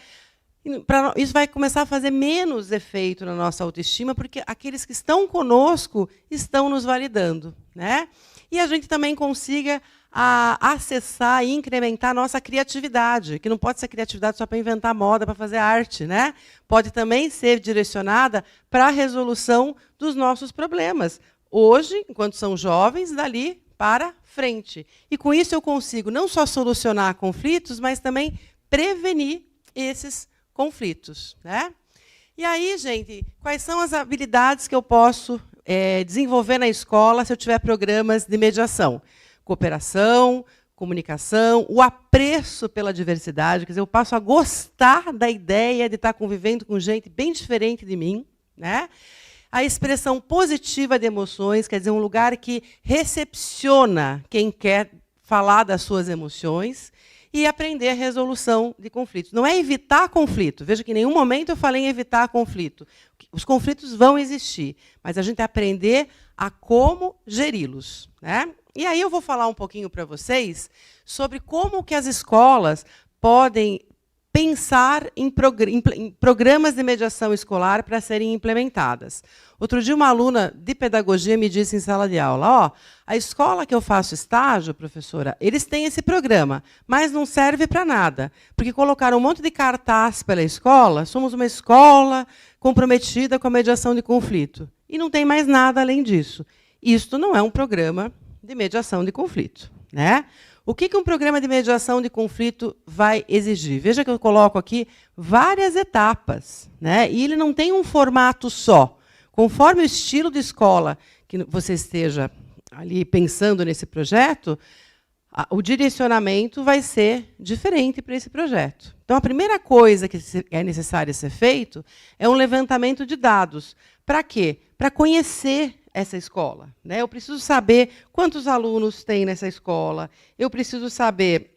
S3: Isso vai começar a fazer menos efeito na nossa autoestima, porque aqueles que estão conosco estão nos validando, né? E a gente também consiga acessar e incrementar a nossa criatividade, que não pode ser criatividade só para inventar moda, para fazer arte, né? Pode também ser direcionada para a resolução dos nossos problemas. Hoje, enquanto são jovens, dali para frente. E, com isso, eu consigo não só solucionar conflitos, mas também prevenir esses conflitos, né? E aí, gente, quais são as habilidades que eu posso desenvolver na escola se eu tiver programas de mediação? Cooperação, comunicação, o apreço pela diversidade, quer dizer, eu passo a gostar da ideia de estar convivendo com gente bem diferente de mim, né? A expressão positiva de emoções, quer dizer, um lugar que recepciona quem quer falar das suas emoções, e aprender a resolução de conflitos. Não é evitar conflito. Veja que em nenhum momento eu falei em evitar conflito. Os conflitos vão existir, mas a gente aprender a como geri-los, né? E aí eu vou falar um pouquinho para vocês sobre como que as escolas podem pensar em programas de mediação escolar para serem implementadas. Outro dia, uma aluna de pedagogia me disse em sala de aula, a escola que eu faço estágio, professora, eles têm esse programa, mas não serve para nada, porque colocaram um monte de cartaz pela escola, somos uma escola comprometida com a mediação de conflito, e não tem mais nada além disso. Isto não é um programa de mediação de conflito, né? O que um programa de mediação de conflito vai exigir? Veja que eu coloco aqui várias etapas, né? E ele não tem um formato só. Conforme o estilo de escola que você esteja ali pensando nesse projeto, o direcionamento vai ser diferente para esse projeto. Então, a primeira coisa que é necessária ser feito é um levantamento de dados. Para quê? Para conhecer essa escola, né? Eu preciso saber quantos alunos tem nessa escola, eu preciso saber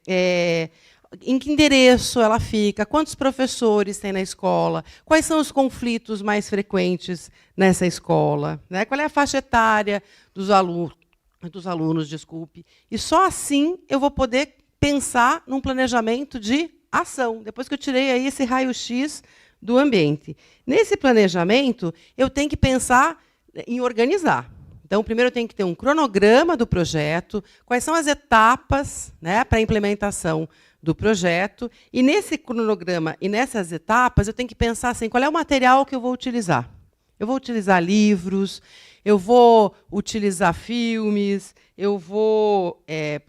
S3: em que endereço ela fica, quantos professores tem na escola, quais são os conflitos mais frequentes nessa escola, né? Qual é a faixa etária dos alunos, desculpe. E só assim eu vou poder pensar num planejamento de ação, depois que eu tirei aí esse raio-x do ambiente. Nesse planejamento, eu tenho que pensar em organizar. Então, primeiro eu tenho que ter um cronograma do projeto, quais são as etapas, né, para a implementação do projeto. E nesse cronograma e nessas etapas, eu tenho que pensar assim, qual é o material que eu vou utilizar? Eu vou utilizar livros, eu vou utilizar filmes, eu vou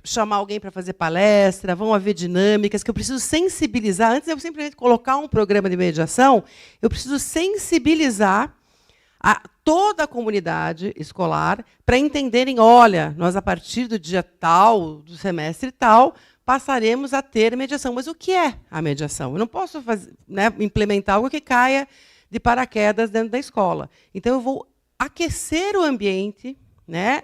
S3: chamar alguém para fazer palestra, vão haver dinâmicas que eu preciso sensibilizar. Antes de eu simplesmente colocar um programa de mediação, eu preciso sensibilizar toda a comunidade escolar para entenderem, olha, nós, a partir do dia tal, do semestre tal, passaremos a ter mediação. Mas o que é a mediação? Eu não posso implementar algo que caia de paraquedas dentro da escola. Então, eu vou aquecer o ambiente,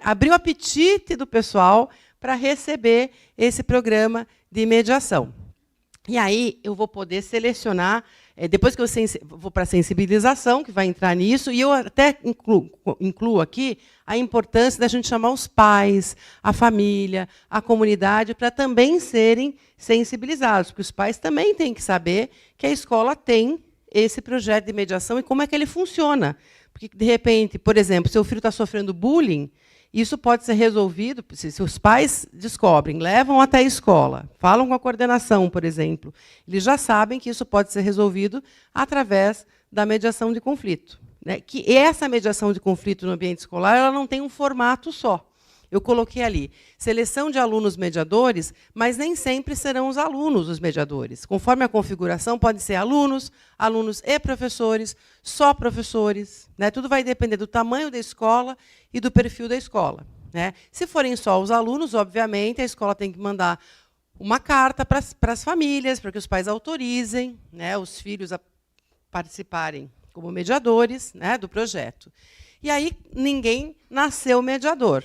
S3: abrir o apetite do pessoal para receber esse programa de mediação. E aí eu vou poder selecionar, depois que eu vou para a sensibilização, que vai entrar nisso, e eu até incluo aqui a importância da gente chamar os pais, a família, a comunidade, para também serem sensibilizados, porque os pais também têm que saber que a escola tem esse projeto de mediação e como é que ele funciona. Porque, de repente, por exemplo, seu filho está sofrendo bullying, isso pode ser resolvido, se os pais descobrem, levam até a escola, falam com a coordenação, por exemplo, eles já sabem que isso pode ser resolvido através da mediação de conflito. Que essa mediação de conflito no ambiente escolar, ela não tem um formato só. Eu coloquei ali seleção de alunos mediadores, mas nem sempre serão os alunos os mediadores. Conforme a configuração, podem ser alunos, alunos e professores, só professores. Tudo vai depender do tamanho da escola e do perfil da escola. Se forem só os alunos, obviamente, a escola tem que mandar uma carta para as famílias, para que os pais autorizem os filhos a participarem como mediadores do projeto. E aí ninguém nasceu mediador.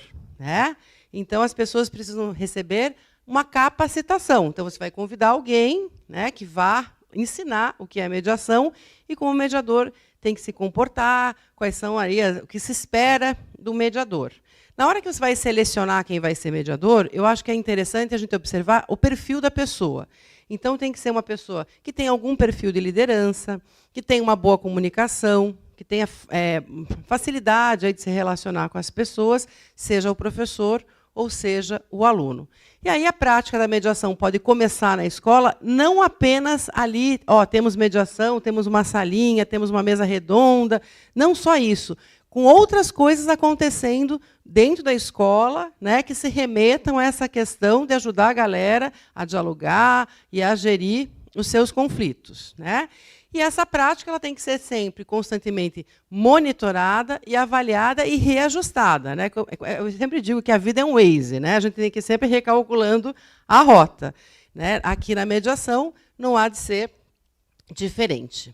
S3: Então, as pessoas precisam receber uma capacitação. Então, você vai convidar alguém que vá ensinar o que é mediação e como o mediador tem que se comportar, quais são aí o que se espera do mediador. Na hora que você vai selecionar quem vai ser mediador, eu acho que é interessante a gente observar o perfil da pessoa. Então, tem que ser uma pessoa que tem algum perfil de liderança, que tem uma boa comunicação, que tenha facilidade aí de se relacionar com as pessoas, seja o professor ou seja o aluno. E aí a prática da mediação pode começar na escola, não apenas ali, temos mediação, temos uma salinha, temos uma mesa redonda, não só isso, com outras coisas acontecendo dentro da escola, que se remetam a essa questão de ajudar a galera a dialogar e a gerir os seus conflitos. E essa prática ela tem que ser sempre, constantemente monitorada e avaliada e reajustada. Eu sempre digo que a vida é um Waze, a gente tem que ir sempre recalculando a rota. Aqui na mediação não há de ser diferente.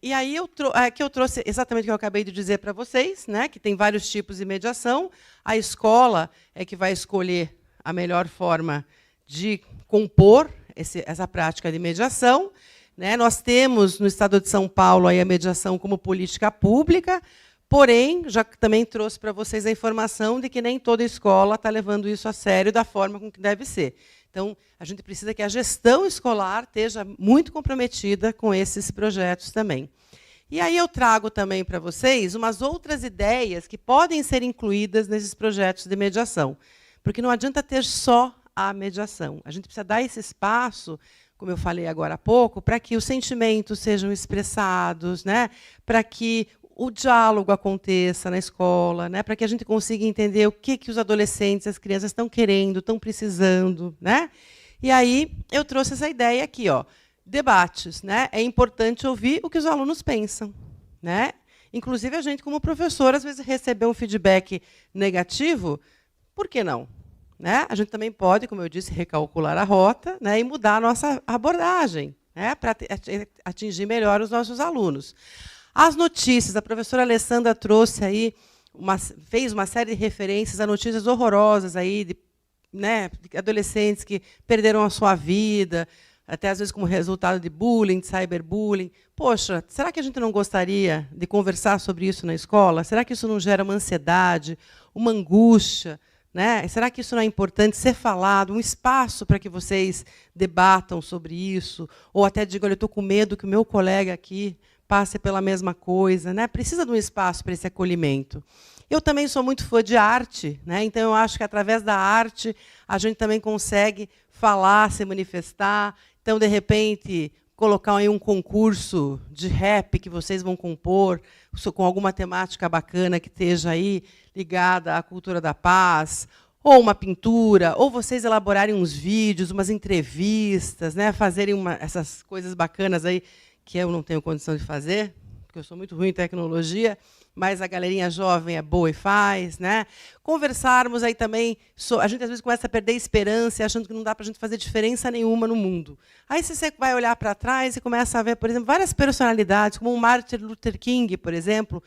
S3: E aí aqui eu trouxe exatamente o que eu acabei de dizer para vocês, que tem vários tipos de mediação. A escola é que vai escolher a melhor forma de compor essa prática de mediação. Nós temos, no Estado de São Paulo, aí a mediação como política pública, porém, já também trouxe para vocês a informação de que nem toda escola está levando isso a sério da forma com que deve ser. Então, a gente precisa que a gestão escolar esteja muito comprometida com esses projetos também. E aí eu trago também para vocês umas outras ideias que podem ser incluídas nesses projetos de mediação, porque não adianta ter só a mediação. A gente precisa dar esse espaço, como eu falei agora há pouco, para que os sentimentos sejam expressados, para que o diálogo aconteça na escola, para que a gente consiga entender o que os adolescentes, as crianças estão querendo, estão precisando. E aí eu trouxe essa ideia aqui, debates. É importante ouvir o que os alunos pensam. Inclusive, a gente, como professor, às vezes receber um feedback negativo, por que não? A gente também pode, como eu disse, recalcular a rota e mudar a nossa abordagem para atingir melhor os nossos alunos. As notícias, a professora Alessandra trouxe aí, fez uma série de referências a notícias horrorosas aí de adolescentes que perderam a sua vida, até às vezes como resultado de bullying, de cyberbullying. Poxa, será que a gente não gostaria de conversar sobre isso na escola? Será que isso não gera uma ansiedade, uma angústia? Será que isso não é importante ser falado, um espaço para que vocês debatam sobre isso? Ou até digam, olha, eu estou com medo que o meu colega aqui passe pela mesma coisa. Precisa de um espaço para esse acolhimento. Eu também sou muito fã de arte, então eu acho que através da arte a gente também consegue falar, se manifestar. Então, de repente, colocar aí um concurso de rap que vocês vão compor, com alguma temática bacana que esteja aí ligada à cultura da paz, ou uma pintura, ou vocês elaborarem uns vídeos, umas entrevistas, né, fazerem essas coisas bacanas aí que eu não tenho condição de fazer, porque eu sou muito ruim em tecnologia, mas a galerinha jovem é boa e faz, né? Conversarmos aí também, a gente às vezes começa a perder esperança, achando que não dá para a gente fazer diferença nenhuma no mundo. Aí você vai olhar para trás e começa a ver, por exemplo, várias personalidades, como o Martin Luther King, por exemplo,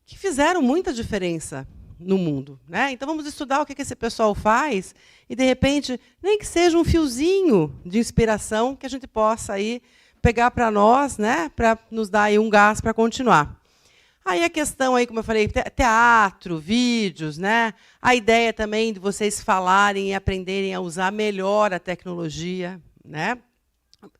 S3: que fizeram muita diferença no mundo, né? Então vamos estudar o que esse pessoal faz e, de repente, nem que seja um fiozinho de inspiração que a gente possa aí pegar para nós, né? Para nos dar aí um gás para continuar. Aí a questão, aí, como eu falei, teatro, vídeos, né? A ideia também de vocês falarem e aprenderem a usar melhor a tecnologia, né?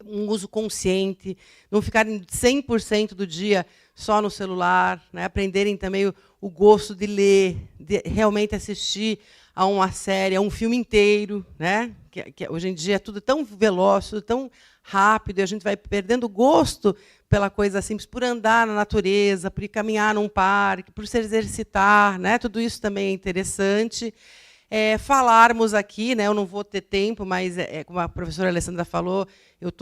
S3: Um uso consciente, não ficarem 100% do dia só no celular, né? Aprenderem também o gosto de ler, de realmente assistir a uma série, a um filme inteiro, né? Que hoje em dia é tudo tão veloz, tudo tão rápido, e a gente vai perdendo o gosto pela coisa simples, por andar na natureza, por ir caminhar num parque, por se exercitar, né? Tudo isso também é interessante. Falarmos aqui, né? Eu não vou ter tempo, mas, como a professora Alessandra falou, eu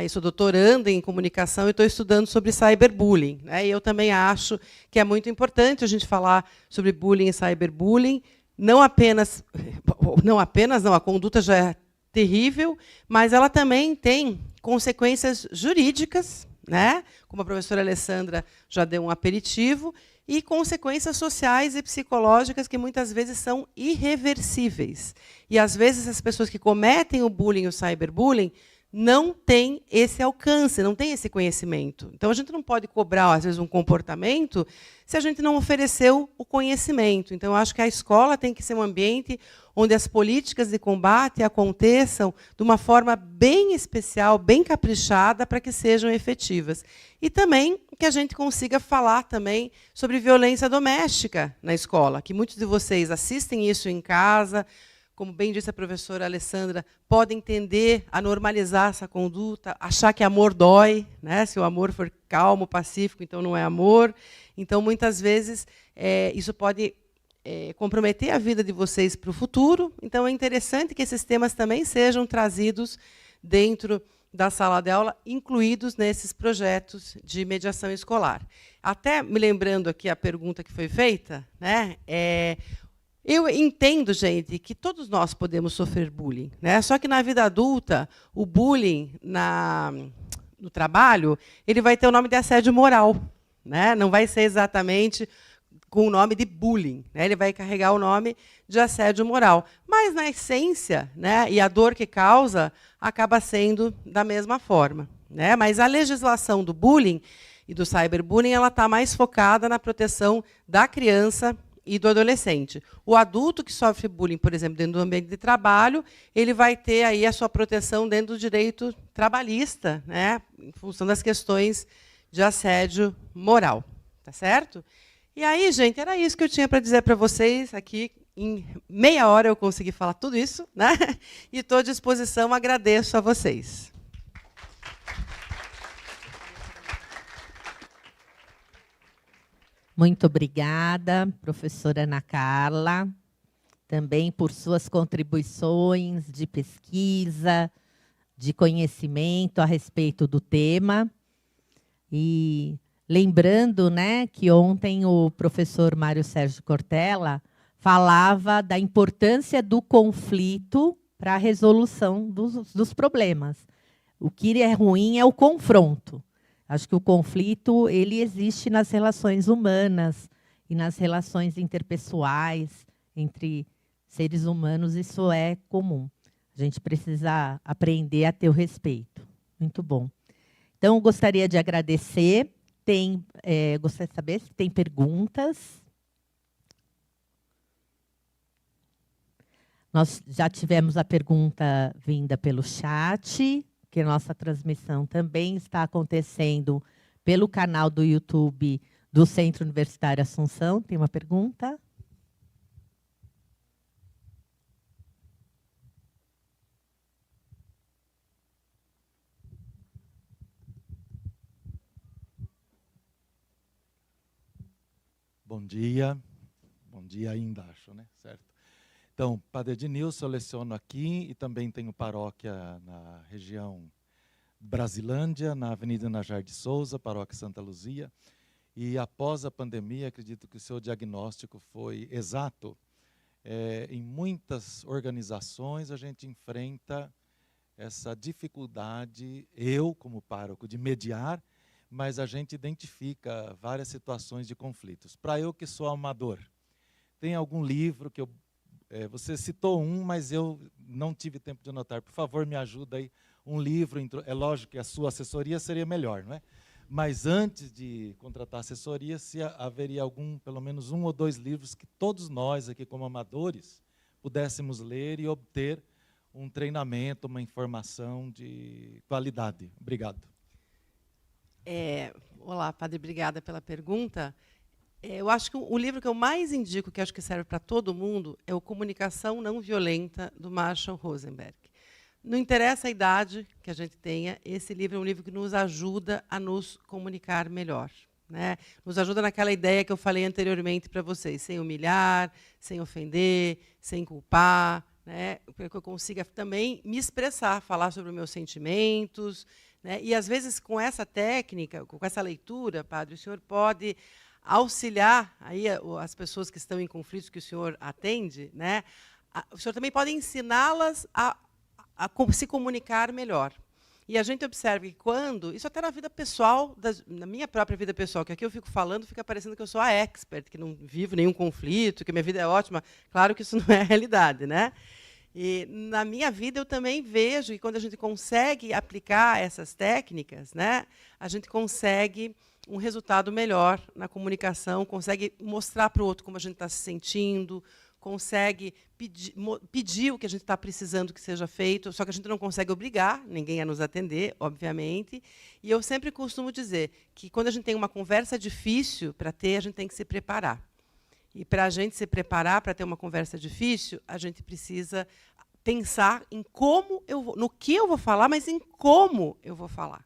S3: sou doutoranda em comunicação e estou estudando sobre cyberbullying, né? E eu também acho que é muito importante a gente falar sobre bullying e cyberbullying, não apenas, a conduta já é terrível, mas ela também tem consequências jurídicas, né? Como a professora Alessandra já deu um aperitivo, e consequências sociais e psicológicas que muitas vezes são irreversíveis. E, às vezes, as pessoas que cometem o bullying, o cyberbullying, não têm esse alcance, não têm esse conhecimento. Então, a gente não pode cobrar, às vezes, um comportamento se a gente não ofereceu o conhecimento. Então, eu acho que a escola tem que ser um ambiente onde as políticas de combate aconteçam de uma forma bem especial, bem caprichada, para que sejam efetivas. E também que a gente consiga falar também sobre violência doméstica na escola, que muitos de vocês assistem isso em casa, como bem disse a professora Alessandra, podem tender a normalizar essa conduta, achar que amor dói, né? Se o amor for calmo, pacífico, então não é amor. Então, muitas vezes, isso pode comprometer a vida de vocês para o futuro. Então, é interessante que esses temas também sejam trazidos dentro da sala de aula, incluídos nesses projetos de mediação escolar. Até me lembrando aqui a pergunta que foi feita, né? Eu entendo, gente, que todos nós podemos sofrer bullying, né? Só que na vida adulta, o bullying no trabalho, ele vai ter o nome de assédio moral, né? Não vai ser exatamente com o nome de bullying, né? Ele vai carregar o nome de assédio moral. Mas, na essência, né, e a dor que causa acaba sendo da mesma forma, né? Mas a legislação do bullying e do cyberbullying ela está mais focada na proteção da criança e do adolescente. O adulto que sofre bullying, por exemplo, dentro do ambiente de trabalho, ele vai ter aí a sua proteção dentro do direito trabalhista, né, em função das questões de assédio moral. Tá certo? E aí, gente, era isso que eu tinha para dizer para vocês. Aqui, em meia hora, eu consegui falar tudo isso, né? E estou à disposição, agradeço a vocês.
S2: Muito obrigada, professora Ana Carla, também por suas contribuições de pesquisa, de conhecimento a respeito do tema. E lembrando, né, que ontem o professor Mário Sérgio Cortella falava da importância do conflito para a resolução dos problemas. O que é ruim é o confronto. Acho que o conflito ele existe nas relações humanas e nas relações interpessoais entre seres humanos, isso é comum. A gente precisa aprender a ter o respeito. Muito bom. Então, eu gostaria de agradecer. Gostaria de saber se tem perguntas. Nós já tivemos a pergunta vinda pelo chat, que a nossa transmissão também está acontecendo pelo canal do YouTube do Centro Universitário Assunção. Tem uma pergunta?
S4: Bom dia ainda, acho, né? Certo. Então, Padre Ednilson, eu leciono aqui e também tenho paróquia na região Brasilândia, na Avenida Najar de Souza, paróquia Santa Luzia. E após a pandemia, acredito que o seu diagnóstico foi exato. Em muitas organizações a gente enfrenta essa dificuldade, eu como pároco, de mediar, mas a gente identifica várias situações de conflitos. Para eu que sou amador, tem algum livro que você citou um, mas eu não tive tempo de anotar. Por favor, me ajuda aí. Um livro, é lógico que a sua assessoria seria melhor, não é? Mas antes de contratar assessoria, se haveria pelo menos 1 ou 2 livros que todos nós aqui como amadores pudéssemos ler e obter um treinamento, uma informação de qualidade. Obrigado.
S3: Olá, Padre, obrigada pela pergunta. Eu acho que o livro que eu mais indico, que acho que serve para todo mundo, é o Comunicação Não Violenta, do Marshall Rosenberg. Não interessa a idade que a gente tenha, esse livro é um livro que nos ajuda a nos comunicar melhor, né? Nos ajuda naquela ideia que eu falei anteriormente para vocês, sem humilhar, sem ofender, sem culpar, né? Para que eu consiga também me expressar, falar sobre os meus sentimentos, né? E, às vezes, com essa técnica, com essa leitura, Padre, o senhor pode auxiliar aí as pessoas que estão em conflitos que o senhor atende, né? O senhor também pode ensiná-las a se comunicar melhor. E a gente observa que quando, isso até na vida pessoal, na minha própria vida pessoal, que aqui eu fico falando, fica parecendo que eu sou a expert, que não vivo nenhum conflito, que minha vida é ótima. Claro que isso não é a realidade, né? E na minha vida eu também vejo que quando a gente consegue aplicar essas técnicas, né, a gente consegue um resultado melhor na comunicação, consegue mostrar para o outro como a gente está se sentindo, consegue pedir o que a gente está precisando que seja feito, só que a gente não consegue obrigar ninguém a nos atender, obviamente. E eu sempre costumo dizer que, quando a gente tem uma conversa difícil para ter, a gente tem que se preparar. E, para a gente se preparar para ter uma conversa difícil, a gente precisa pensar em no que eu vou falar, mas em como eu vou falar.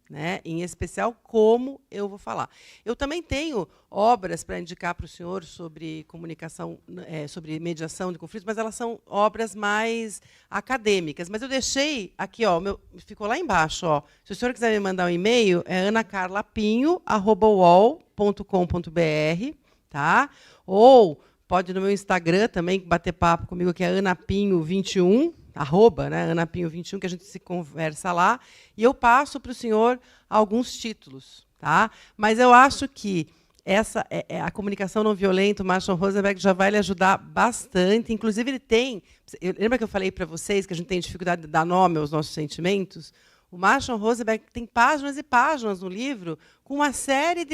S3: Né? Em especial, como eu vou falar. Eu também tenho obras para indicar para o senhor sobre comunicação, sobre mediação de conflitos, mas elas são obras mais acadêmicas. Mas eu deixei aqui, ficou lá embaixo. Se o senhor quiser me mandar um e-mail, é anacarlapinho@uol.com.br, tá? Ou pode no meu Instagram também bater papo comigo, que é anapinho21. @ Anapinho21, que a gente se conversa lá, e eu passo para o senhor alguns títulos. Tá? Mas eu acho que a comunicação não violenta, o Marshall Rosenberg já vai lhe ajudar bastante. Inclusive, ele tem... Lembra que eu falei para vocês que a gente tem dificuldade de dar nome aos nossos sentimentos? O Marshall Rosenberg tem páginas e páginas no livro com uma série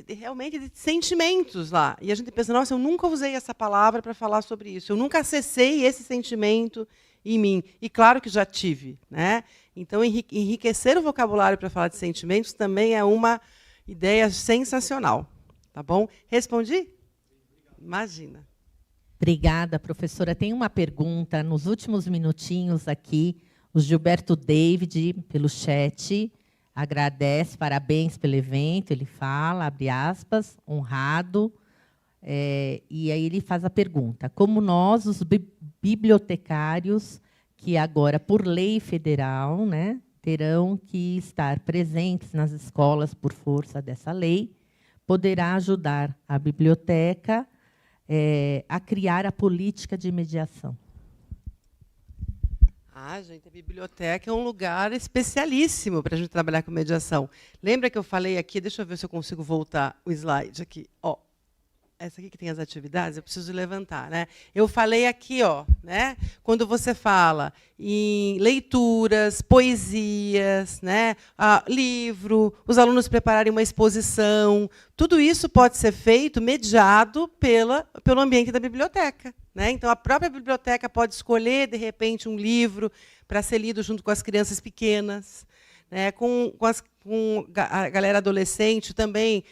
S3: realmente de sentimentos lá. E a gente pensa, nossa, eu nunca usei essa palavra para falar sobre isso. Eu nunca acessei esse sentimento em mim. E claro que já tive, né? Então, enriquecer o vocabulário para falar de sentimentos também é uma ideia sensacional. Tá bom? Respondi? Imagina.
S2: Obrigada, professora. Tem uma pergunta nos últimos minutinhos aqui. O Gilberto David, pelo chat, agradece, parabéns pelo evento. Ele fala, abre aspas, honrado. E aí ele faz a pergunta: como nós, os bibliotecários, que agora, por lei federal, né, terão que estar presentes nas escolas por força dessa lei, poderá ajudar a biblioteca a criar a política de mediação?
S3: Gente, a biblioteca é um lugar especialíssimo para a gente trabalhar com mediação. Lembra que eu falei aqui, deixa eu ver se eu consigo voltar o slide aqui. Essa aqui que tem as atividades, eu preciso levantar, né? Eu falei aqui, né? Quando você fala em leituras, poesias, né? Livro, os alunos prepararem uma exposição, tudo isso pode ser feito, mediado pelo ambiente da biblioteca, né? Então, a própria biblioteca pode escolher, de repente, um livro para ser lido junto com as crianças pequenas, né? Com a galera adolescente também.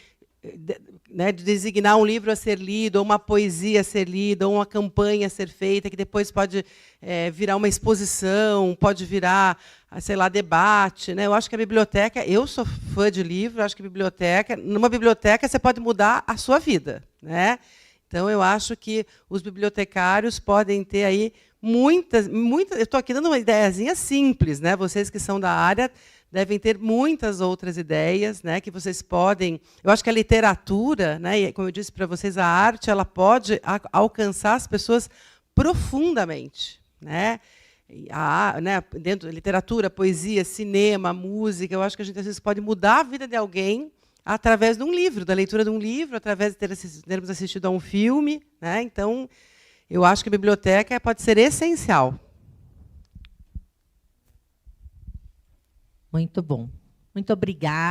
S3: né, de designar um livro a ser lido, ou uma poesia a ser lida, ou uma campanha a ser feita, que depois pode virar uma exposição, pode virar, sei lá, debate, né? Eu acho que a biblioteca, eu sou fã de livro, acho que numa biblioteca você pode mudar a sua vida, né? Então eu acho que os bibliotecários podem ter aí muitas, eu estou aqui dando uma ideiazinha simples, né? Vocês que são da área devem ter muitas outras ideias, né, que vocês podem. Eu acho que a literatura, né, e como eu disse para vocês, a arte, ela pode alcançar as pessoas profundamente, né? Dentro da literatura, poesia, cinema, música, eu acho que a gente às vezes pode mudar a vida de alguém através de um livro, da leitura de um livro, através de termos assistido a um filme, né? Então, eu acho que a biblioteca pode ser essencial.
S2: Muito bom. Muito obrigada.